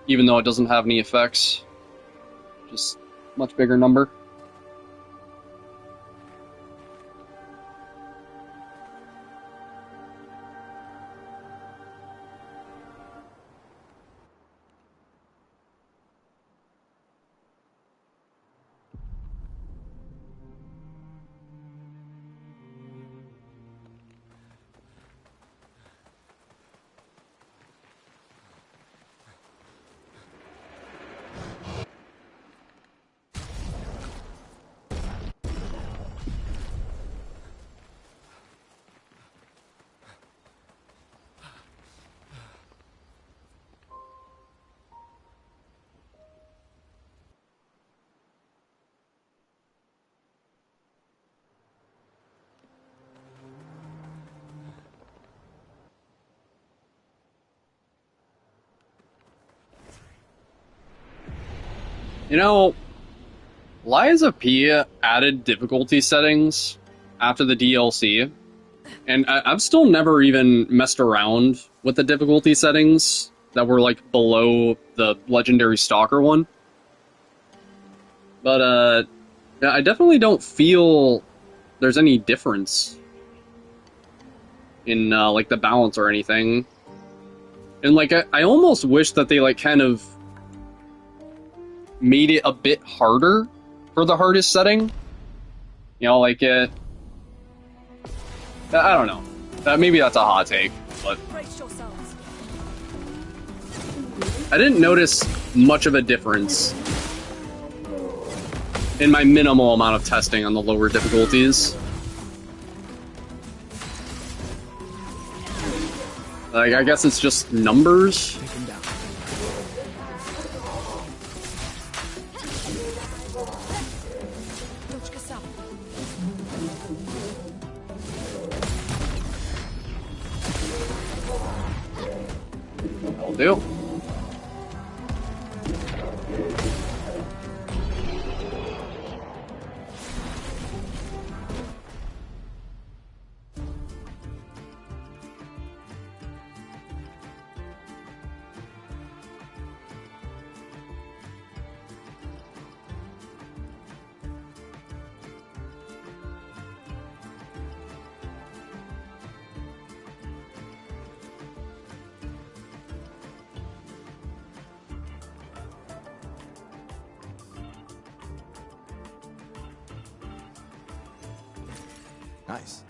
Even though it doesn't have any effects. Just much bigger number. You know, Lies of P added difficulty settings after the DLC, and I've still never even messed around with the difficulty settings that were, like, below the Legendary Stalker one. But, I definitely don't feel there's any difference in, like, the balance or anything. And, like, I almost wish that they, like, kind of made it a bit harder for the hardest setting. You know, like it... I don't know. Maybe that's a hot take, but... I didn't notice much of a difference in my minimal amount of testing on the lower difficulties. Like, I guess it's just numbers. Do. Nice.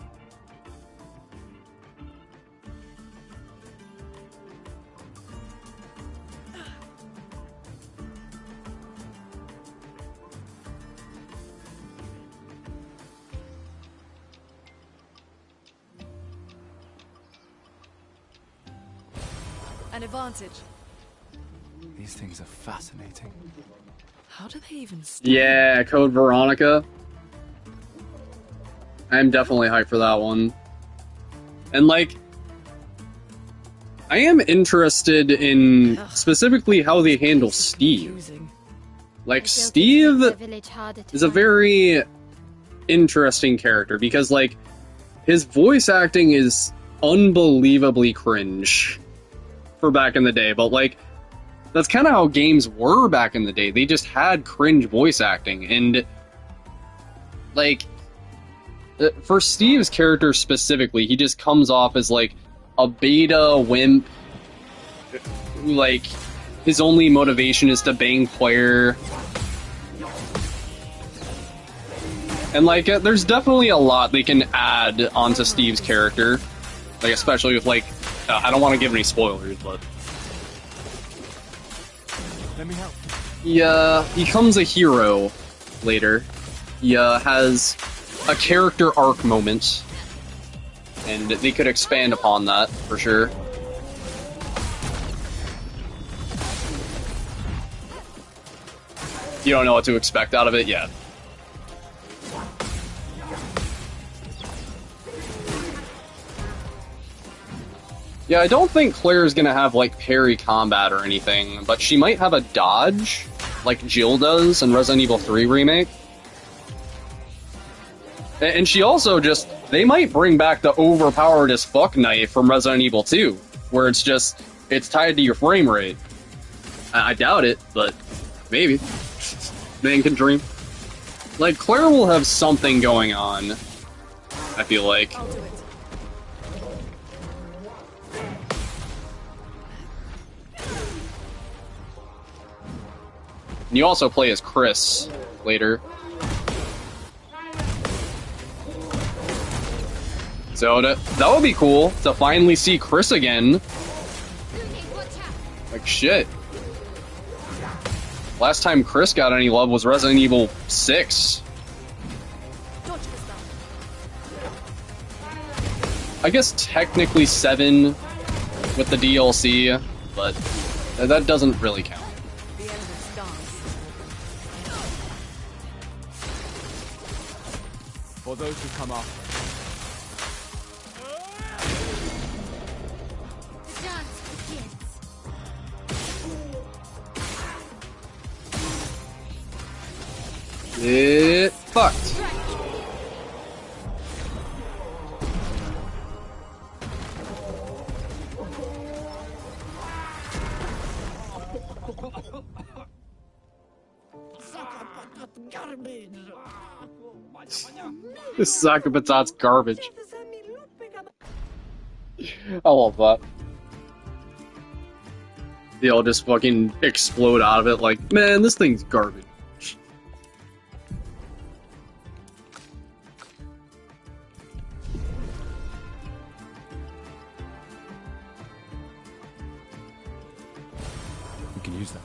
An advantage. These things are fascinating. How do they even start? Yeah, Code Veronica. I'm definitely hyped for that one. And like, I am interested in specifically how they handle Steve. Confusing. Like, I built it to make Steve the village harder to is a find. very interesting character because, like, his voice acting is unbelievably cringe for back in the day, but, like, that's kind of how games were back in the day. They just had cringe voice acting, and, like, for Steve's character specifically, he just comes off as, like, a beta wimp who, like, his only motivation is to bang Claire. And, like, there's definitely a lot they can add onto Steve's character. Like, especially with, like, I don't want to give any spoilers, but... Let me help. He becomes a hero later. He, has a character arc moment. And they could expand upon that, for sure. You don't know what to expect out of it yet. Yeah, I don't think Claire's gonna have, like, parry combat or anything, but she might have a dodge, like Jill does in Resident Evil 3 Remake. And she also just... They might bring back the overpowered as fuck knife from Resident Evil 2, where it's just... It's tied to your frame rate. I doubt it, but maybe. Man can dream. Like, Claire will have something going on, I feel like. I'll do it. And you also play as Chris later. So that would be cool to finally see Chris again. Like, shit. Last time Chris got any love was Resident Evil 6. I guess technically 7 with the DLC, but that doesn't really count. The elements dance. For those who come after. The dance begins. Get fucked. This Sakabatat's garbage. I love that. They'll just fucking explode out of it like, man, this thing's garbage. We can use that.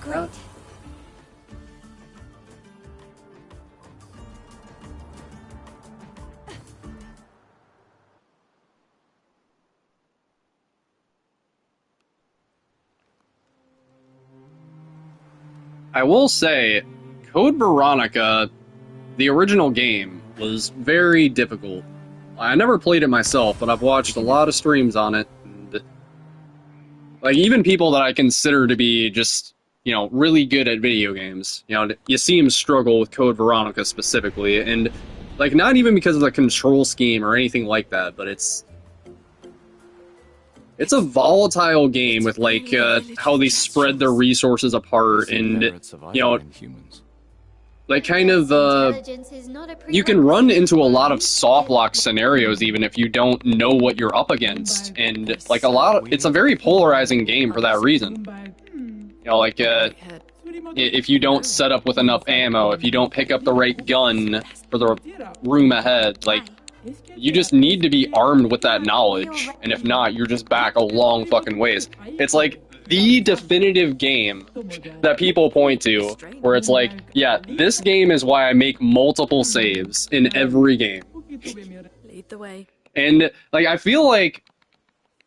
Great. I will say, Code Veronica, the original game, was very difficult. I never played it myself, but I've watched a lot of streams on it. And, like, even people that I consider to be just, you know, really good at video games, you know, you see them struggle with Code Veronica specifically, and, like, not even because of the control scheme or anything like that, but it's a volatile game with, like, how they spread their resources apart, and, you know, like, kind of, Intelligence is not a you can run into a lot of soft lock scenarios even if you don't know what you're up against, and, like, it's a very polarizing game for that reason. You know, like, Head. if you don't set up with enough ammo, if you don't pick up the right gun for the room ahead, like, you just need to be armed with that knowledge, and if not, you're just back a long fucking ways. It's like the definitive game that people point to, where it's like, yeah, this game is why I make multiple saves in every game. Lead the way. And, like, I feel like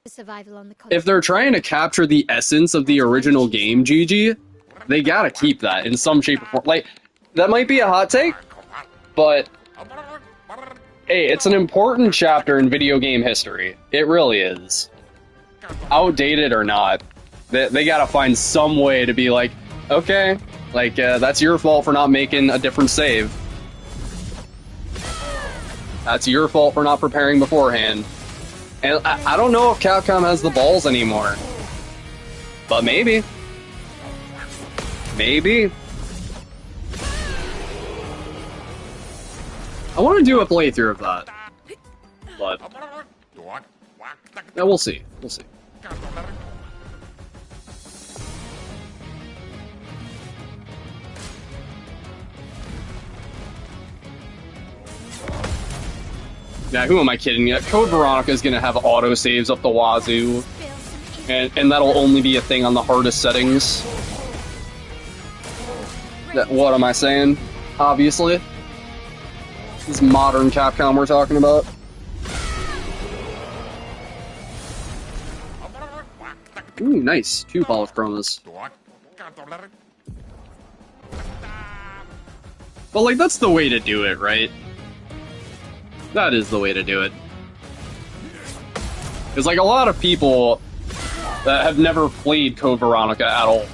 survival on the if they're trying to capture the essence of the original game, GG, they gotta keep that in some shape or form. Like, that might be a hot take, but hey, it's an important chapter in video game history. It really is. Outdated or not, they gotta find some way to be like, okay, like, that's your fault for not making a different save. That's your fault for not preparing beforehand. And I don't know if Capcom has the balls anymore. But maybe. Maybe. I want to do a playthrough of that. But yeah, we'll see. We'll see. Yeah, who am I kidding? Yeah, Code Veronica is gonna have autosaves up the wazoo. And that'll only be a thing on the hardest settings. What am I saying? Obviously. This is modern Capcom we're talking about. Ooh, nice. 2 polished chromas. But, like, that's the way to do it, right? That is the way to do it. Because, like, a lot of people that have never played Code Veronica at all,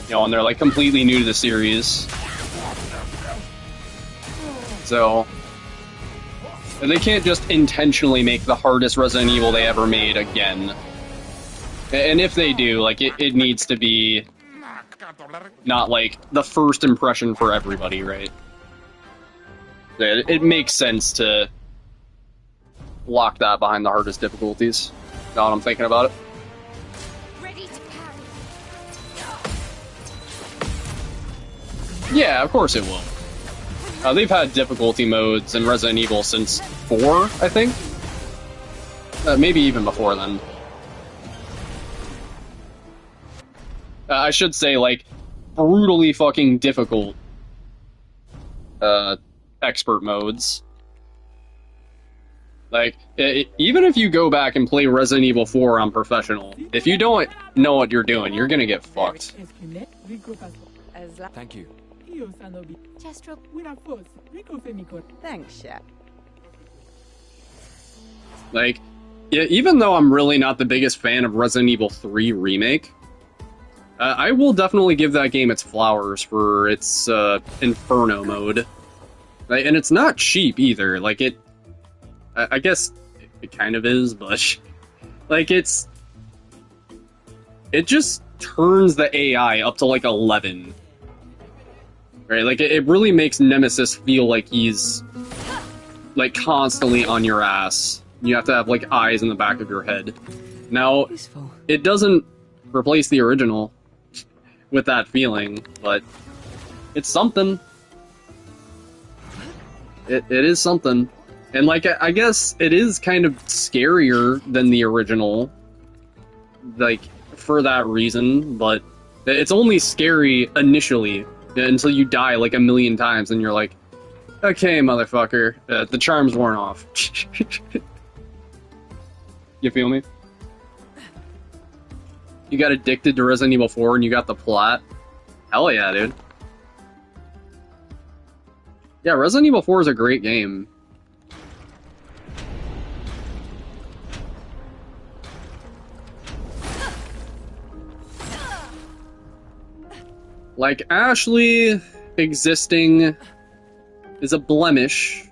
you know, and they're, like, completely new to the series. So, they can't just intentionally make the hardest Resident Evil they ever made again. And if they do, like, it needs to be not, like, the first impression for everybody, right? It makes sense to lock that behind the hardest difficulties. Now that I'm thinking about it. Ready to parry. Yeah, of course it will. They've had difficulty modes in Resident Evil since 4, I think? Maybe even before then. I should say, like, brutally fucking difficult expert modes. Like, even if you go back and play Resident Evil 4 on professional, if you don't know what you're doing, you're gonna get fucked. Thank you. Jestro, Thanks, chef. Like, yeah, even though I'm really not the biggest fan of Resident Evil 3 Remake, I will definitely give that game its flowers for its Inferno mode. And it's not cheap either. Like, I guess it kind of is, but like, it just turns the AI up to like 11. Right? Like, it really makes Nemesis feel like he's like constantly on your ass. You have to have like eyes in the back of your head. Now, Useful. it doesn't replace the original with that feeling, but it's something. It is something. And, like, I guess it is kind of scarier than the original, like, for that reason, but it's only scary initially until you die, like, a million times, and you're like, okay, motherfucker, the charm's worn off. You feel me? You got addicted to Resident Evil 4 and you got the plot? Hell yeah, dude. Yeah, Resident Evil 4 is a great game. Like, Ashley existing is a blemish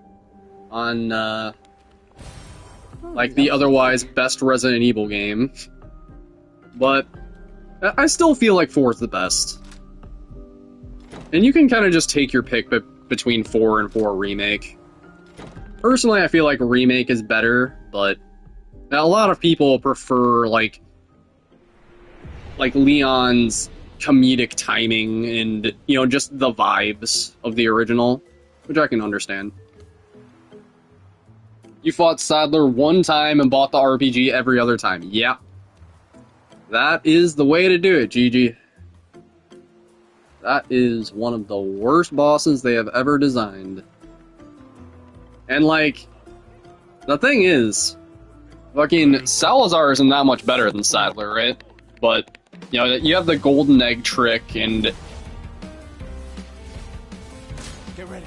on, like, the otherwise best Resident Evil game. But I still feel like 4 is the best. And you can kind of just take your pick between 4 and 4 Remake. Personally, I feel like Remake is better, but a lot of people prefer, like Leon's comedic timing and, you know, just the vibes of the original, which I can understand. You fought Sadler one time and bought the RPG every other time. Yeah. That is the way to do it, GG. That is one of the worst bosses they have ever designed. And, like, the thing is, Fucking Salazar isn't that much better than Sadler, right? But, you know, you have the golden egg trick, and Get ready.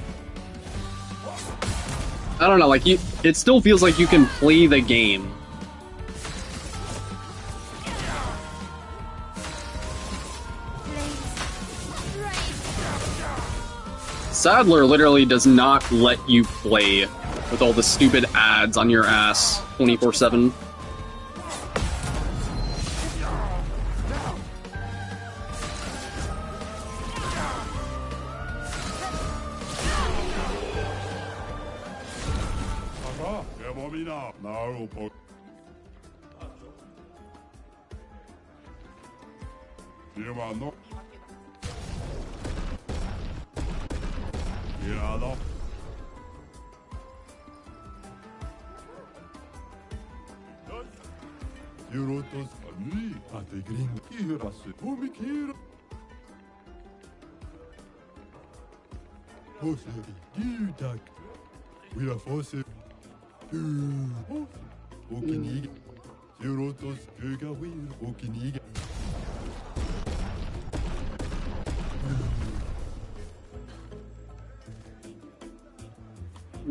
I don't know, like, it still feels like you can play the game. Sadler literally does not let you play with all the stupid ads on your ass 24/7.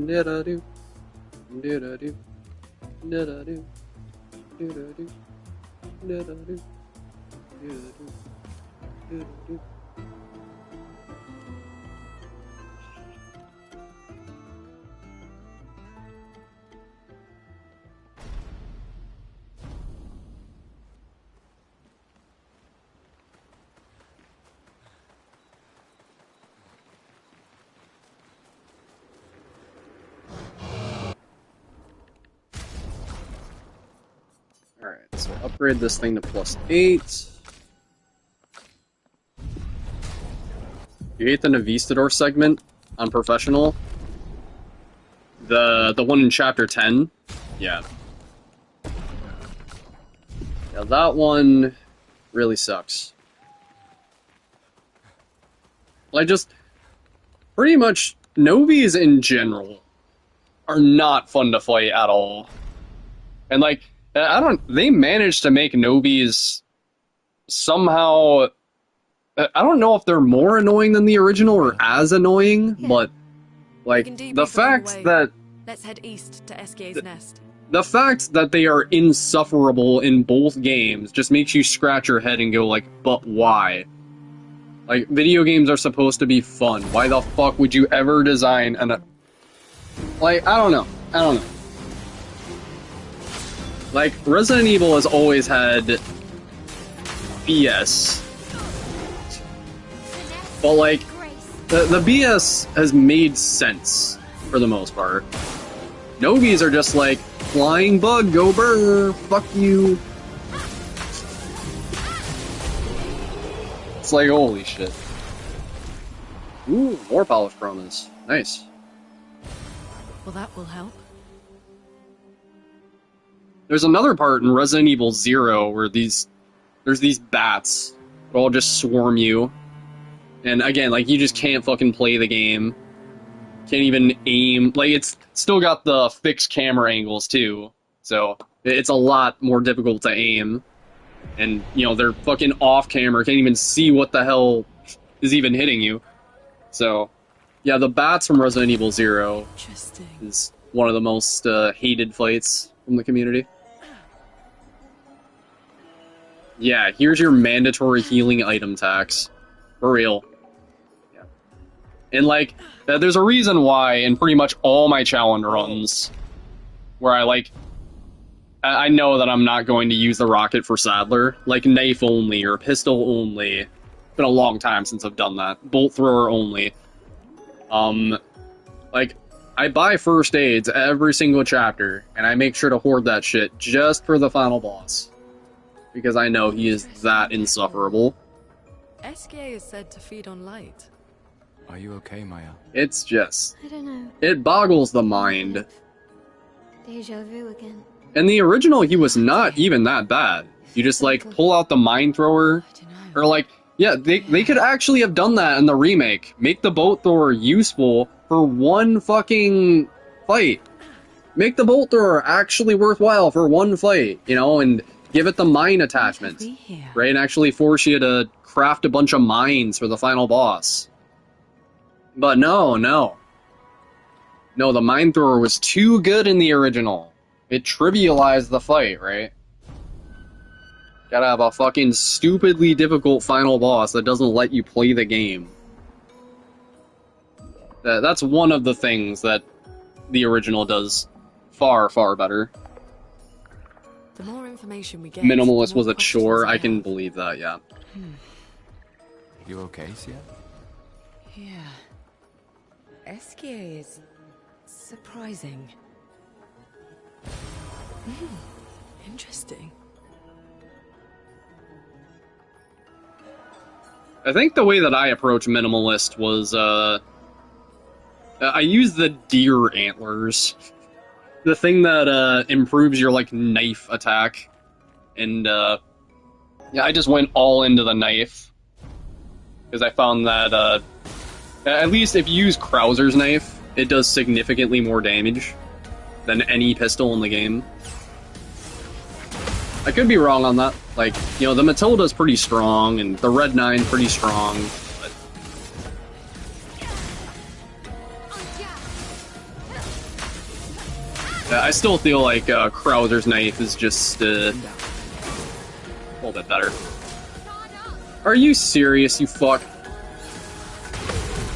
Da-da-do. Da-da-do. Da-da-do. Da-da-do. Da-da-do. Da-da-do. Da-da-do. Alright, so upgrade this thing to +8. You hate the Navistador segment on Professional? The one in Chapter 10? Yeah. Yeah, that one really sucks. Like, just pretty much Novies in general are not fun to fight at all. And like, they managed to make Novies somehow, I don't know if they're more annoying than the original or as annoying, but like, the fact that Let's head east to Eskier's Nest. the fact that they are insufferable in both games just makes you scratch your head and go like, but why? Like, video games are supposed to be fun. Why the fuck would you ever design an... Like, I don't know. Like, Resident Evil has always had BS. But like, the BS has made sense for the most part. Novies are just like, flying bug, go burr, fuck you. It's like, holy shit. Ooh, more polish chromas. Nice. Well, that will help. There's another part in Resident Evil 0 where there's these bats that all just swarm you. And again, like, you just can't fucking play the game. Can't even aim. Like, it's still got the fixed camera angles, too. So, it's a lot more difficult to aim. And, you know, they're fucking off-camera, can't even see what the hell is even hitting you. So, yeah, the bats from Resident Evil 0 is one of the most hated fights from the community. Yeah, here's your mandatory healing item tax. For real. Yeah. And, like, there's a reason why in pretty much all my challenge runs, where I know that I'm not going to use the rocket for Sadler, like knife only or pistol only. It's been a long time since I've done that. Bolt thrower only. Like, I buy first aids every single chapter, and I make sure to hoard that shit just for the final boss. Because I know he is that insufferable. Eskier is said to feed on light. Are you okay, Maya? It's just... I don't know. It boggles the mind. Deja vu again. In the original, he was not even that bad. You just, like, pull out the mine thrower, I don't know. or, like, yeah, they could actually have done that in the remake. Make the boat thrower useful for one fucking fight. make the bolt thrower actually worthwhile for one fight, you know, and give it the mine attachment, we here? right? And actually force you to craft a bunch of mines for the final boss. But no, the mine thrower was too good in the original. It trivialized the fight, right? Gotta have a fucking stupidly difficult final boss that doesn't let you play the game. That's one of the things that the original does far, far better. The more information we get, Minimalist the more was a questions chore, I I can have. believe that, yeah. You okay, Sia? Yeah. Eskier is surprising. Interesting. I think the way that I approach Minimalist was, I used the deer antlers. The thing that, improves your, like, knife attack. And, yeah, I just went all into the knife. Because I found that, at least if you use Krauser's knife, it does significantly more damage than any pistol in the game. I could be wrong on that. Like, you know, the Matilda's pretty strong, and the Red 9's pretty strong, but... Yeah, I still feel like Krauser's knife is just a little bit better. Are you serious, you fuck?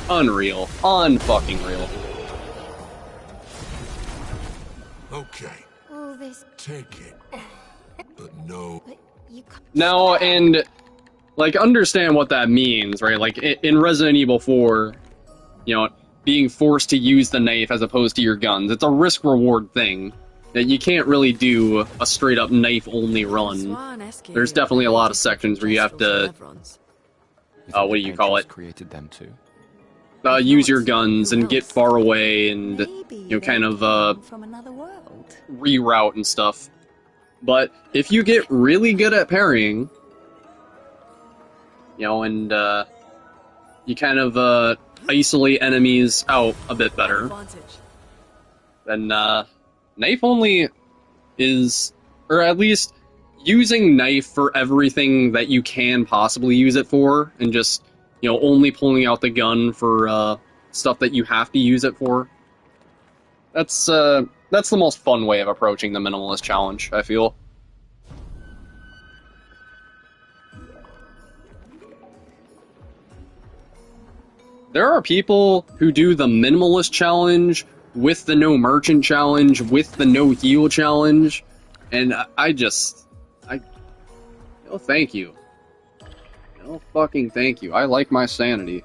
Unreal. Unfucking real. Okay, All this, take it. But no. but you can't. Now, and, like, understand what that means, right? Like, in Resident Evil 4, you know, being forced to use the knife as opposed to your guns, it's a risk-reward thing. That you can't really do a straight-up knife-only run. Swan, Eskier, There's definitely a lot of sections where you have to, Chevrons. think what do the you call Ancients it? Created them too. use your guns and get far away and, Maybe you know, kind they of, came from another world. reroute and stuff. But if you get really good at parrying, you know, and you kind of isolate enemies out a bit better, Advantage. then knife only is, or at least using knife for everything that you can possibly use it for, and just, you know, only pulling out the gun for stuff that you have to use it for. That's the most fun way of approaching the Minimalist challenge, I feel. There are people who do the Minimalist challenge with the no merchant challenge, with the no heal challenge, and no thank you. No fucking thank you. I like my sanity.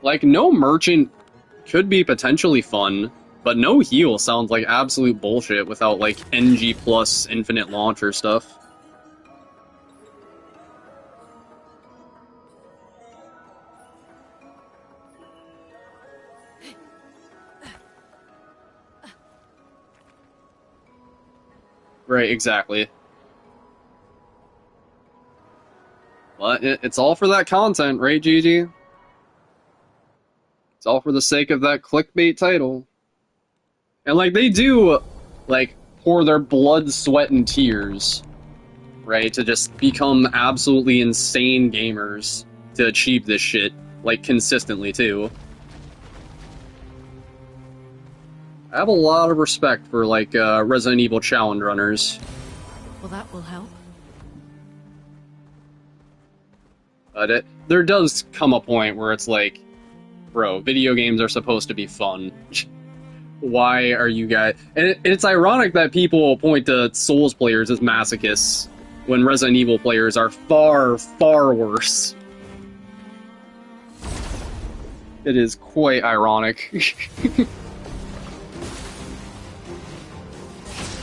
Like, no merchant could be potentially fun, but no heal sounds like absolute bullshit without, like, NG plus infinite launcher stuff. Right, exactly. But it's all for that content, right, Gigi? It's all for the sake of that clickbait title. And, like, they do, like, pour their blood, sweat, and tears, right, to just become absolutely insane gamers to achieve this shit, like, consistently, too. I have a lot of respect for, like, Resident Evil challenge runners. Well, that will help. But there does come a point where it's like, bro, video games are supposed to be fun. Why are you guys... And it's ironic that people point to Souls players as masochists when Resident Evil players are far, far worse. It is quite ironic.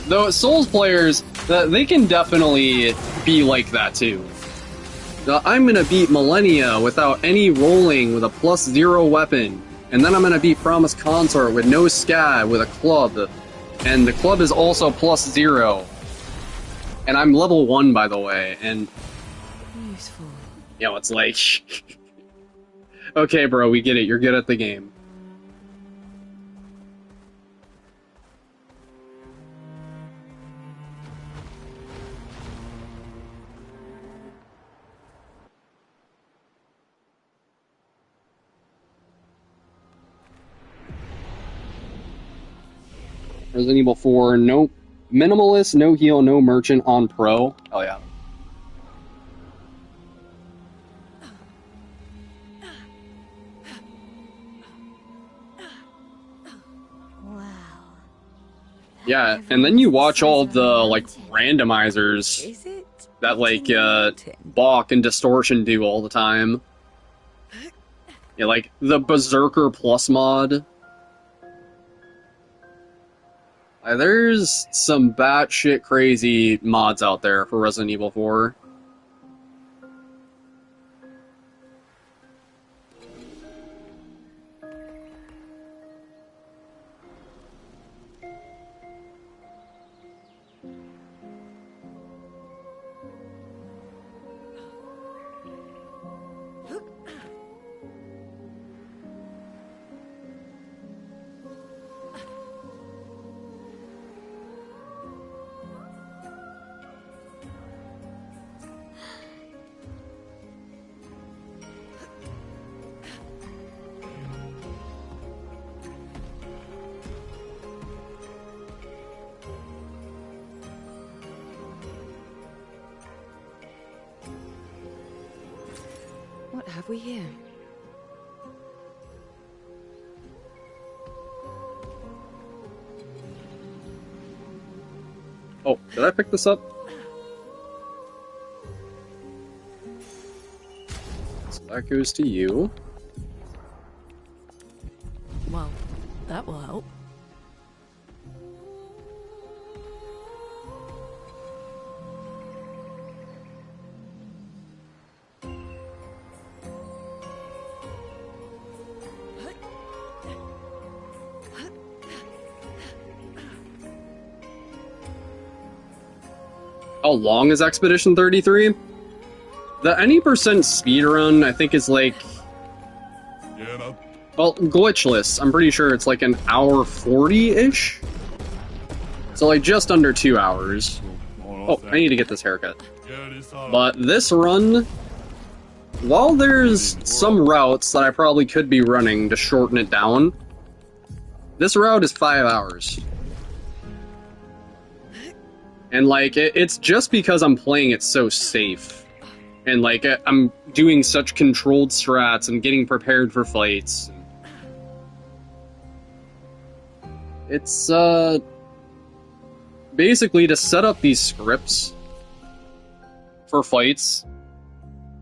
Though Souls players, they can definitely be like that too. I'm gonna beat Millennia without any rolling with a +0 weapon, and then I'm gonna beat Promise Consort with no scav with a club, and the club is also +0. And I'm level 1, by the way, and... Useful. You know, it's like... Okay, bro, we get it, you're good at the game. Resident Evil 4, no minimalist, no heal, no merchant on pro. Oh yeah. Wow. Yeah, and then you watch all the, like, randomizers Is it? that, like, Mountain? Balk and Distortion do all the time. Yeah, like, the Berserker Plus mod. There's some batshit crazy mods out there for Resident Evil 4. What have we here? Oh, did I pick this up? So that goes to you. Well, that will help. How long is Expedition 33? The any percent speedrun, I think, is like... Yeah, no. Well, glitchless. I'm pretty sure it's like an hour 40-ish? So like just under 2 hours. Oh, I need to get this haircut. But this run, while there's some routes that I probably could be running to shorten it down, this route is 5 hours. And like, it's just because I'm playing it so safe. And like, I'm doing such controlled strats and getting prepared for fights. It's, basically to set up these scripts for fights,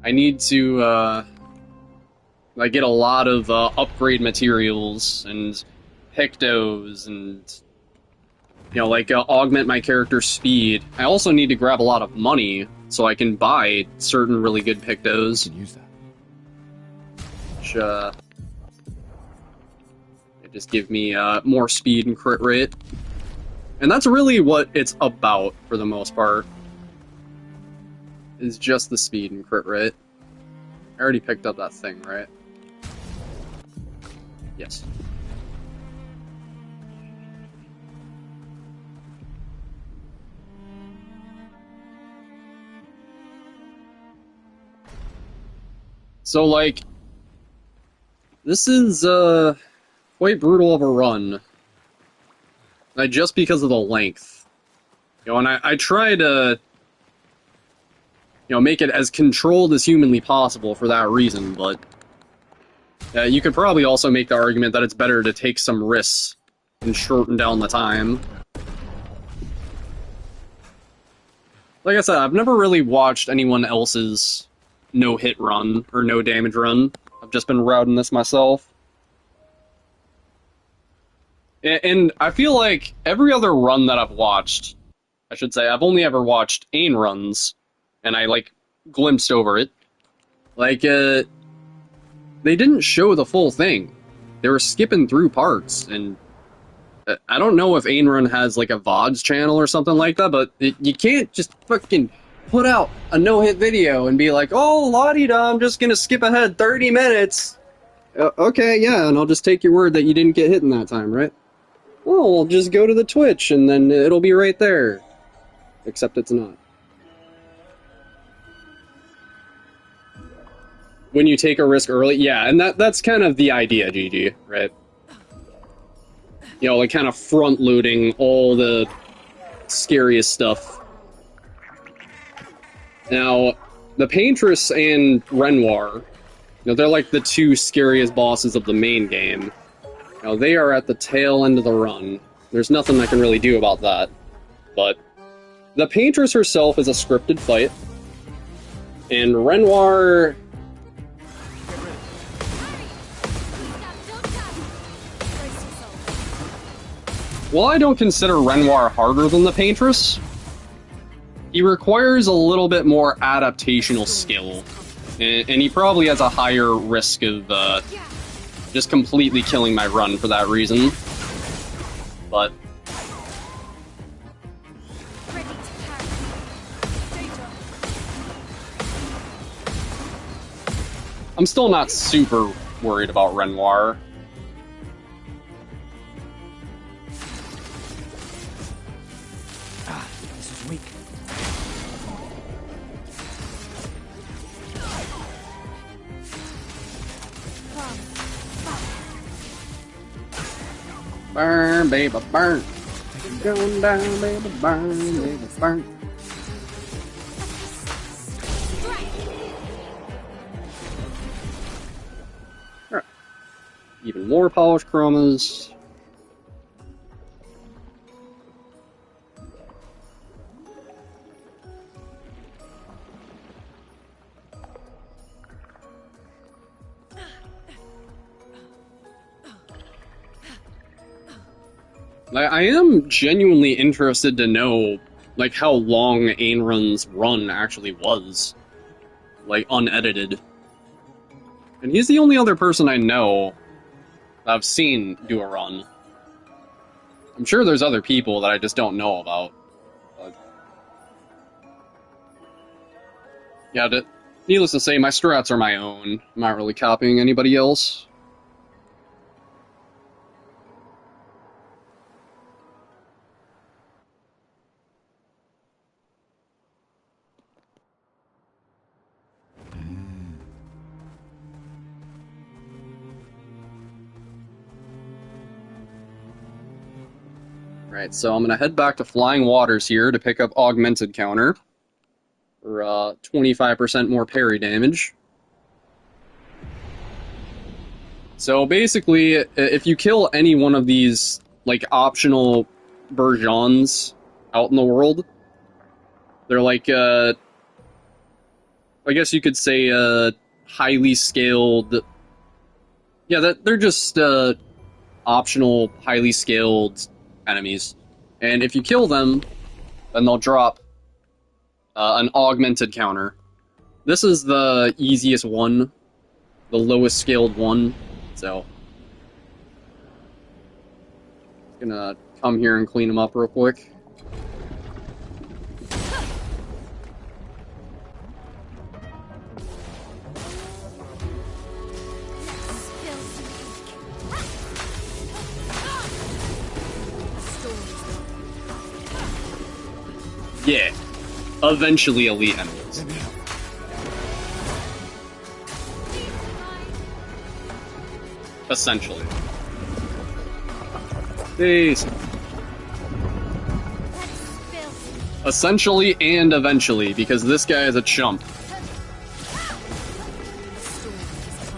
I need to, I get a lot of, upgrade materials and pictos and, you know, like, augment my character's speed. I also need to grab a lot of money so I can buy certain really good pictos. You can use that. Which, it just give me, more speed and crit rate. And that's really what it's about, for the most part. Is just the speed and crit rate. I already picked up that thing, right? Yes. So, like, this is, quite brutal of a run. Just because of the length. You know, and I try to, you know, make it as controlled as humanly possible for that reason, but you could probably also make the argument that it's better to take some risks and shorten down the time. Like I said, I've never really watched anyone else's no-hit run, or no-damage run. I've just been routing this myself. And I feel like every other run that I've watched, I should say, I've only ever watched Ain runs, and I, like, glimpsed over it. Like, they didn't show the full thing. They were skipping through parts, and I don't know if Ain Run has, like, a VODs channel or something like that, but you can't just fucking put out a no-hit video and be like, oh, la-di-da, I'm just gonna skip ahead 30 minutes. Okay, yeah, and I'll just take your word that you didn't get hit in that time, right? Oh, I'll just go to the Twitch, and then it'll be right there. Except it's not. When you take a risk early, yeah, and that's kind of the idea, GG, right? you know, like kind of front loading all the scariest stuff. Now, the Paintress and Renoir, you know, they're like the two scariest bosses of the main game. Now, they are at the tail end of the run. There's nothing I can really do about that. But the Paintress herself is a scripted fight. And Renoir... While I don't consider Renoir harder than the Paintress, he requires a little bit more adaptational skill. And he probably has a higher risk of just completely killing my run for that reason. But... I'm still not super worried about Renoir. This is weak. Burn, baby, burn. Going down, baby, burn, baby, burn. Alright. Even more polished chromas. I am genuinely interested to know, like, how long Ainrun's run actually was. Like, unedited. And he's the only other person I know that I've seen do a run. I'm sure there's other people that I just don't know about. But... yeah, needless to say, my strats are my own. I'm not really copying anybody else. Alright, so I'm gonna head back to Flying Waters here to pick up Augmented Counter for 25% more parry damage. So basically, if you kill any one of these, like, optional versions out in the world, they're like, I guess you could say, highly scaled... yeah, they're just, optional, highly scaled enemies. And if you kill them, then they'll drop an augmented counter. This is the easiest one, the lowest scaled one, so... gonna come here and clean them up real quick. Yeah, eventually elite enemies. Essentially. Peace. Essentially and eventually, because this guy is a chump.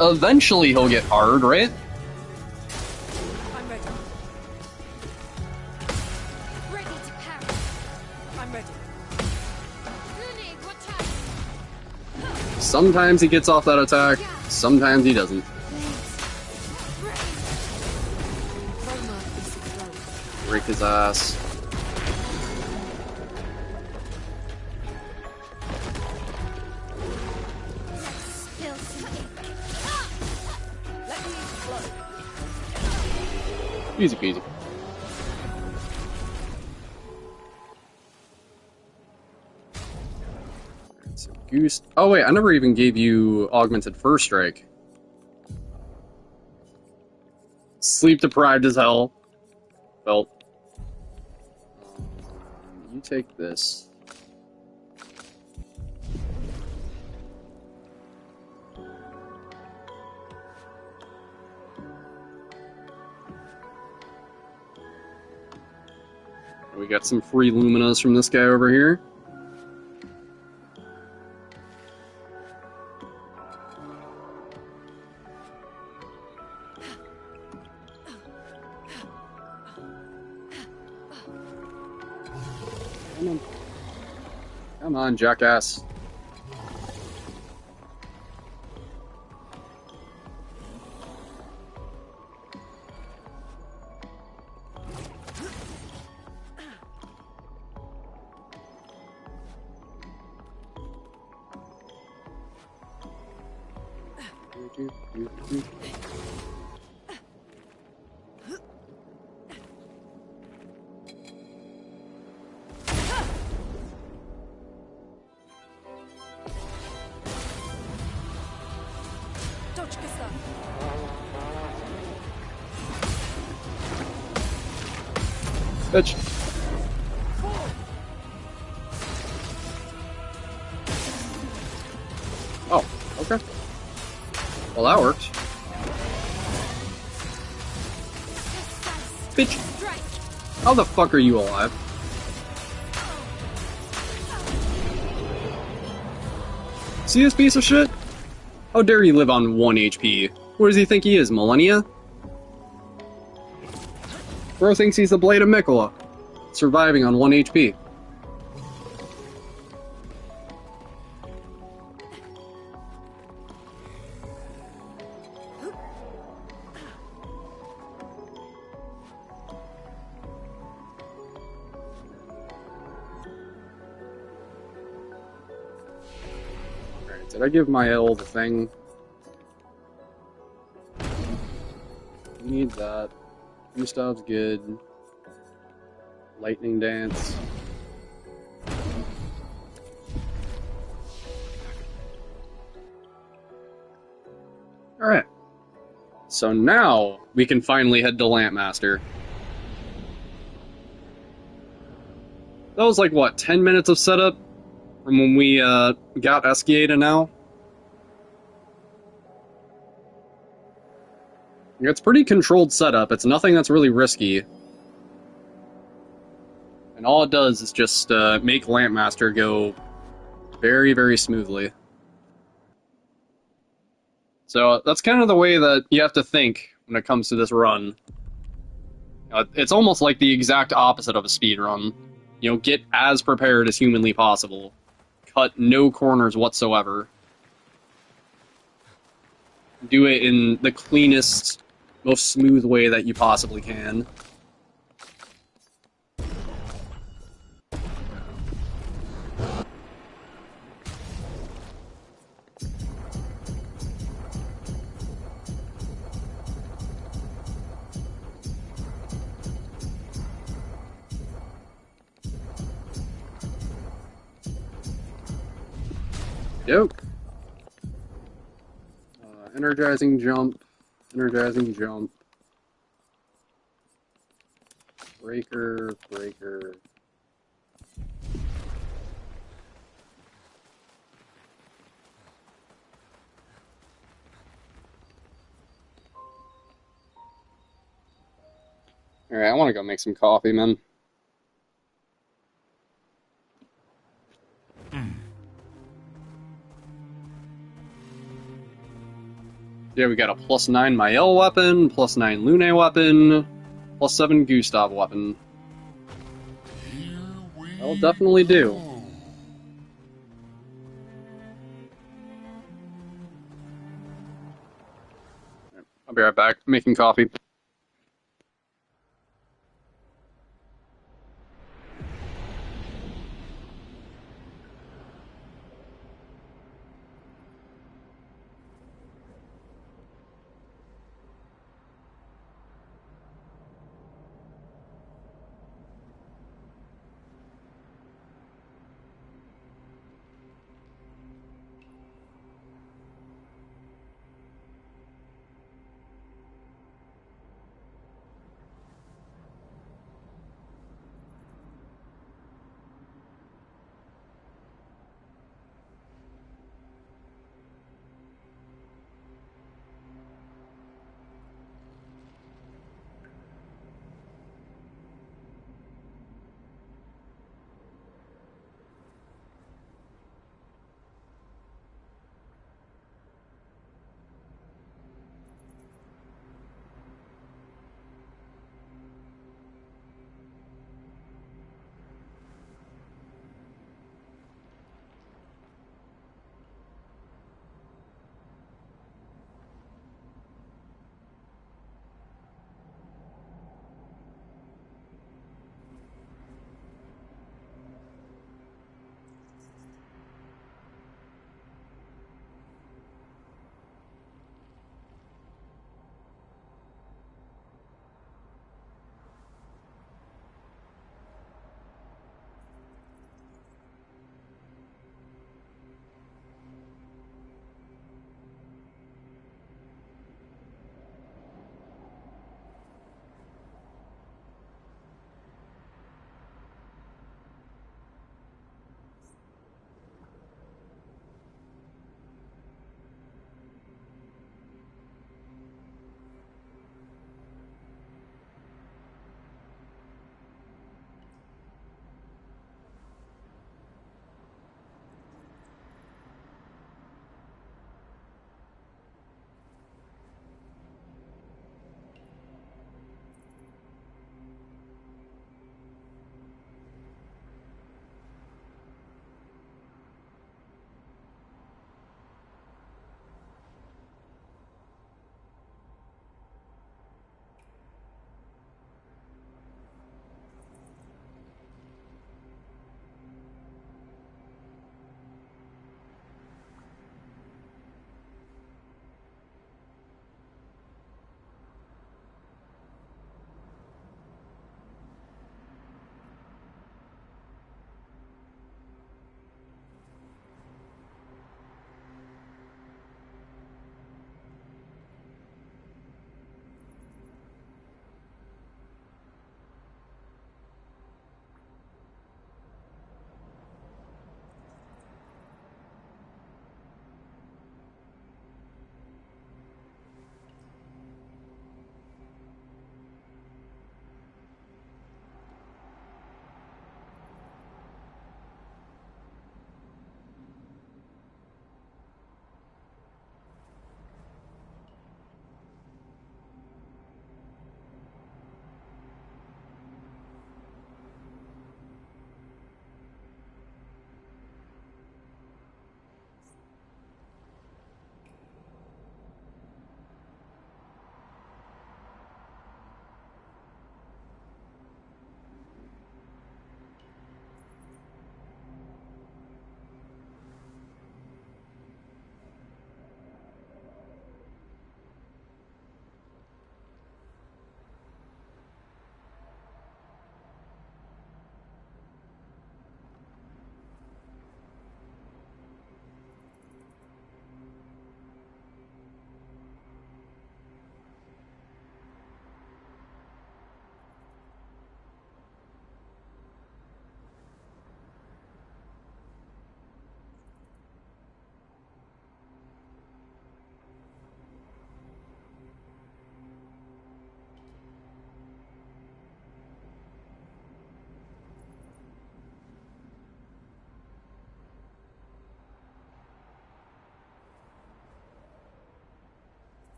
Eventually he'll get hard, right? I'm ready. Ready to parry. I'm ready. Sometimes he gets off that attack, sometimes he doesn't. Break his ass. Easy peasy. So Goose. Oh wait, I never even gave you augmented first strike. Sleep deprived as hell. Well, you take this. We got some free Luminas from this guy over here. Come on. Come on, jackass. Bitch. Oh, okay. Well, that works. Bitch. How the fuck are you alive? See this piece of shit? How dare he live on 1 HP? What does he think he is, Millennia? Bro thinks he's the Blade of Mikola, surviving on 1 HP. Alright, did I give Mael the thing? Need that. Gustav's good. Lightning Dance. Alright. So now we can finally head to Lampmaster. That was like, what, 10 minutes of setup? From when we got Eskia to now? It's pretty controlled setup. It's nothing that's really risky. And all it does is just make Lampmaster go very, very smoothly. So that's kind of the way that you have to think when it comes to this run. It's almost like the exact opposite of a speed run. You know, get as prepared as humanly possible. Cut no corners whatsoever. Do it in the cleanest, most smooth way that you possibly can. Yep. Energizing jump. Energizing jump. Breaker, breaker. Alright, I want to go make some coffee, man. Yeah, we got a +9 Mael weapon, +9 Lune weapon, +7 Gustav weapon. That'll definitely do. I'll be right back, making coffee.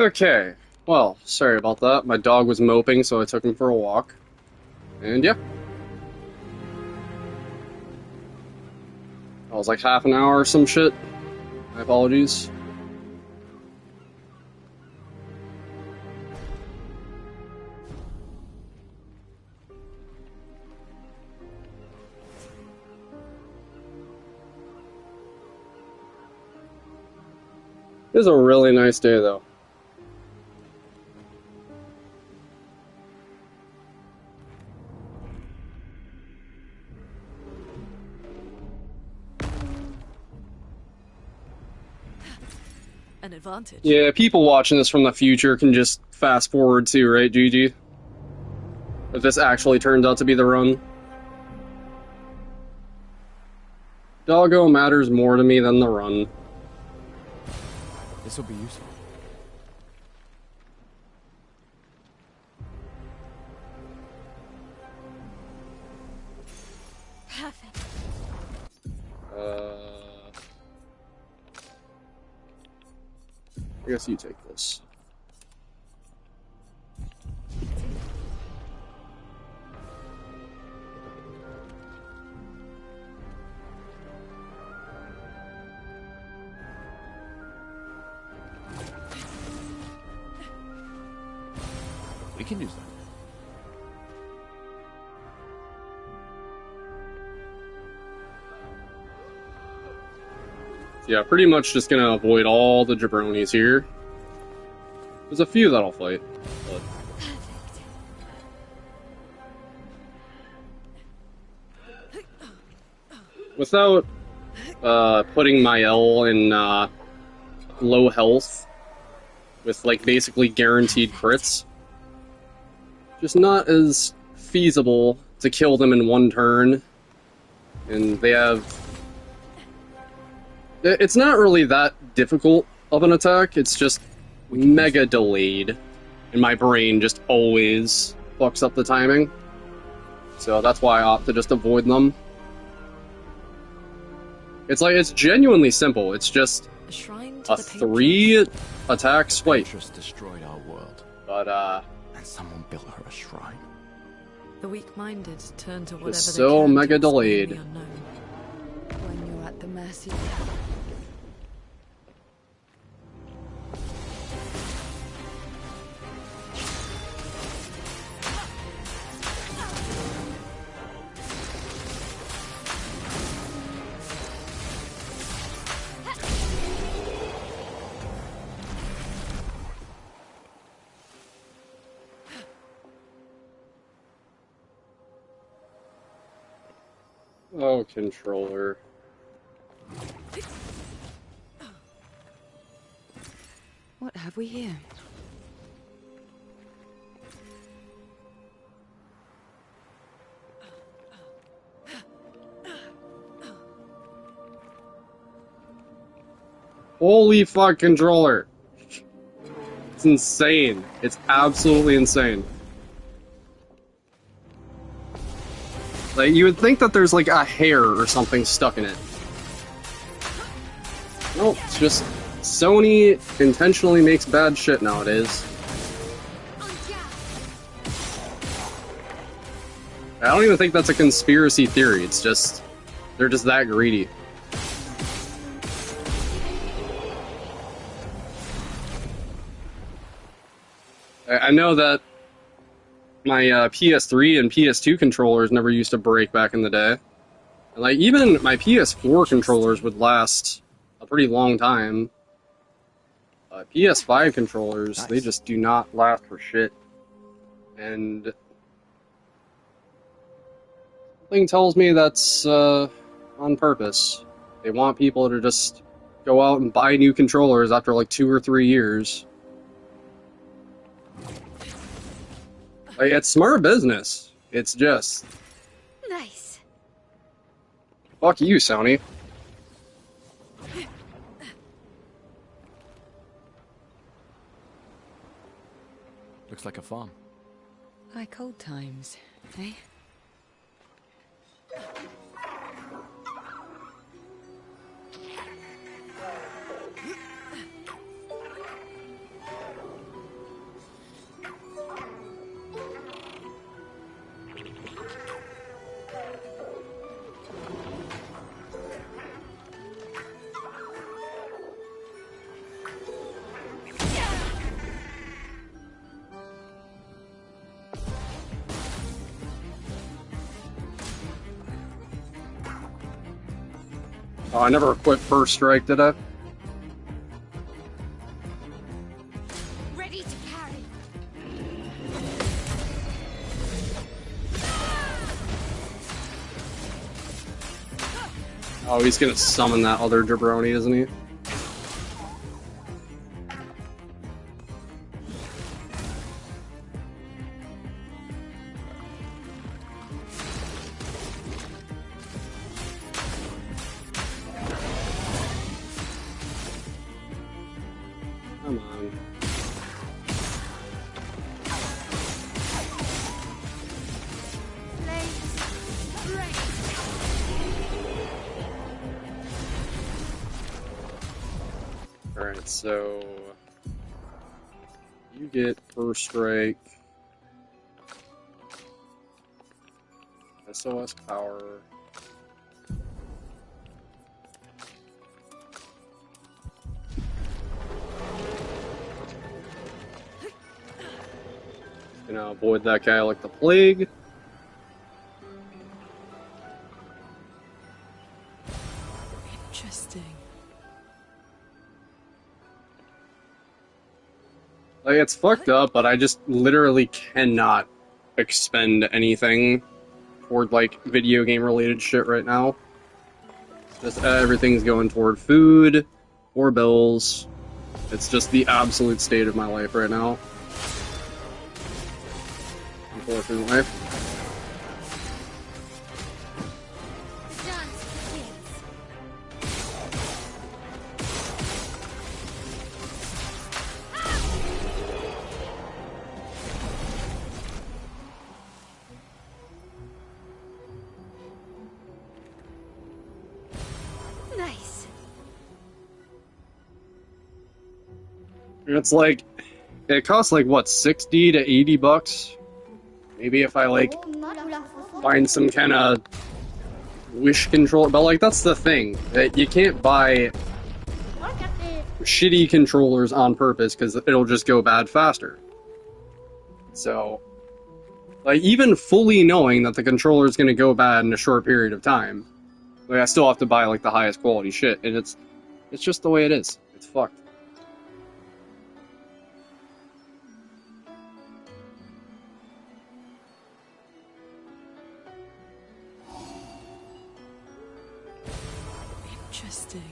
Okay, well, sorry about that. My dog was moping, so I took him for a walk. And yeah. I was like half an hour or some shit. My apologies. It was a really nice day, though. An advantage. Yeah, people watching this from the future can just fast forward too, right, Gigi? If this actually turns out to be the run. Doggo matters more to me than the run. This will be useful. Perfect. I guess you take this. We can use that. Yeah, pretty much just gonna avoid all the jabronis here. There's a few that I'll fight, but... Without putting my L in low health, with like basically guaranteed crits, just not as feasible to kill them in one turn, and they have... It's not really that difficult of an attack, it's just mega delayed, and my brain just always fucks up the timing. So that's why I opt to just avoid them. It's like, it's genuinely simple, it's just A shrine to a the patrons. 3 attack swipe. Just destroyed our world, But, and someone built her a shrine. The weak-minded turn to whatever Just they so can mega to explain delayed. the unknown. When you're at the mercy. oh, controller. What have we here? Holy fuck, controller! It's insane. It's absolutely insane. Like, you would think that there's like a hair or something stuck in it. Nope, it's just Sony intentionally makes bad shit nowadays. I don't even think that's a conspiracy theory, it's just... they're just that greedy. I know that my PS3 and PS2 controllers never used to break back in the day. And, like, even my PS4 controllers would last a pretty long time. PS5 controllers, they just do not last for shit. And something tells me that's on purpose. They want people to just go out and buy new controllers after like 2 or 3 years. Like, it's smart business. It's just... Nice. fuck you, Sony. Looks like a farm. Like old times, eh? Oh, I never equipped First Strike, did I? Ready to carry. Oh, he's gonna summon that other jabroni, isn't he? Come on. Flames. Rain. Alright, so you get First Strike, SOS Power. Gonna avoid that guy like the plague. Interesting. Like, it's fucked up, but I just literally cannot expend anything toward, like, video game related shit right now. Just everything's going toward food or bills. It's just the absolute state of my life right now. Unfortunately. Dance begins. Nice. It's like, it costs like, what, 60 to 80 bucks? Maybe if I, like, find some kind of wish control, but like, that's the thing, that you can't buy shitty controllers on purpose, because it'll just go bad faster. So, like, even fully knowing that the controller is going to go bad in a short period of time, like, I still have to buy, like, the highest quality shit, and it's just the way it is. It's fucked. Interesting.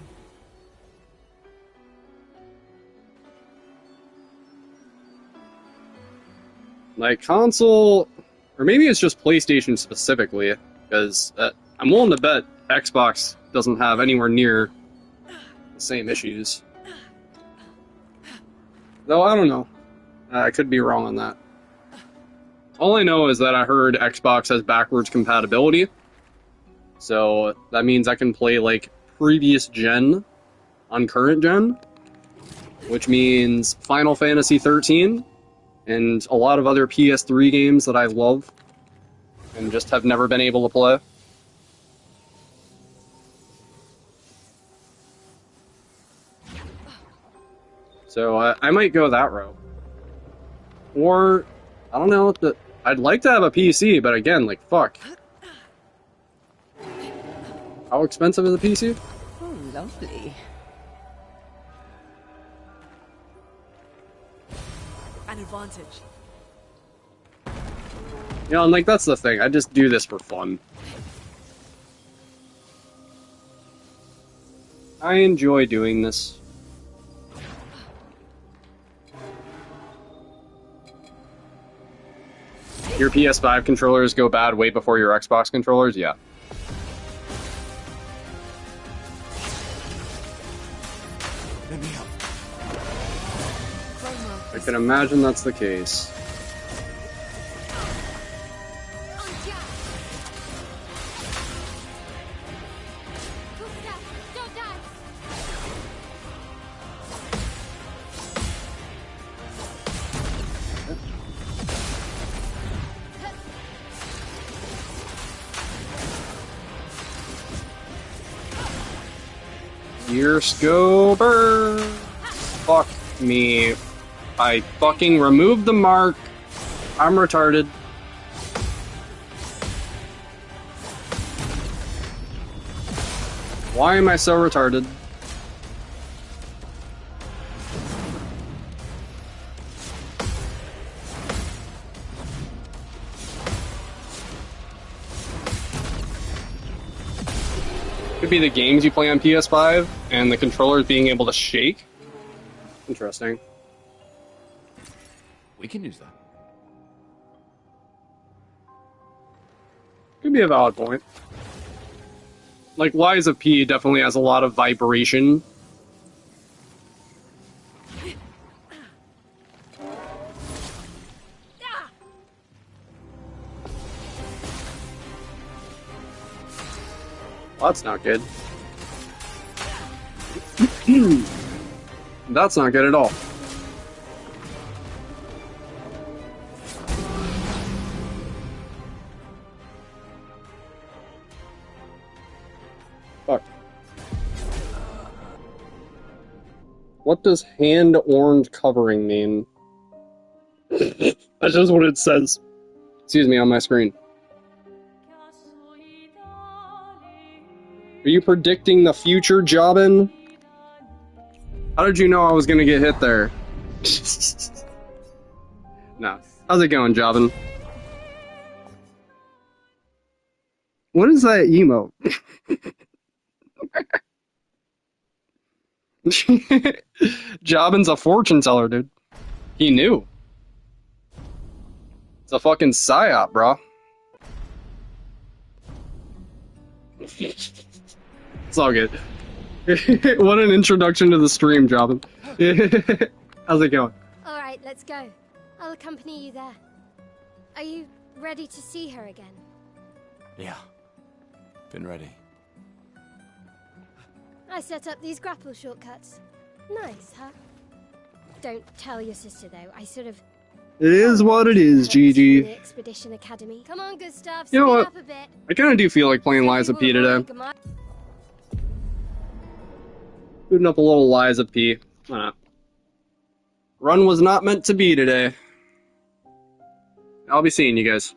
Like, console, or maybe it's just PlayStation specifically, because I'm willing to bet Xbox doesn't have anywhere near the same issues. Though, I don't know. I could be wrong on that. All I know is that I heard Xbox has backwards compatibility, so that means I can play, like, previous gen on current gen, which means Final Fantasy 13 and a lot of other PS3 games that I love and just have never been able to play. So I might go that route. Or, I don't know, I'd like to have a PC, but again, like, fuck. How expensive is a PC? Oh, lovely. An advantage. You know, and like, that's the thing, I just do this for fun. I enjoy doing this. Your PS5 controllers go bad way before your Xbox controllers? Yeah. Let me help. I can imagine that's the case. Don't die. Gear scoper. Fuck me. I fucking removed the mark. I'm retarded. Why am I so retarded? Could be the games you play on PS5 and the controllers being able to shake. Interesting. We can use that. Could be a valid point. Like, Lies of P definitely has a lot of vibration. Well, that's not good. That's not good at all. Fuck. What does hand orange covering mean? That's just what it says. Excuse me, on my screen. Are you predicting the future, Jobin? How did you know I was gonna get hit there? No. How's it going, Jobin? What is that emote? Jobin's a fortune teller, dude. He knew. It's a fucking psyop, bro. It's all good. What an introduction to the stream, Jobin. How's it going? Alright, let's go. I'll accompany you there. Are you ready to see her again? Yeah. Been ready. I set up these grapple shortcuts. Nice, huh? Don't tell your sister, though. I sort of... It is what it is, The GG. Expedition Academy. Come on, Gustav, You know speed what? up a bit. I kind of do feel like playing Lies of P today. Booting up a little Lies of P. Why not? Run was not meant to be today. I'll be seeing you guys.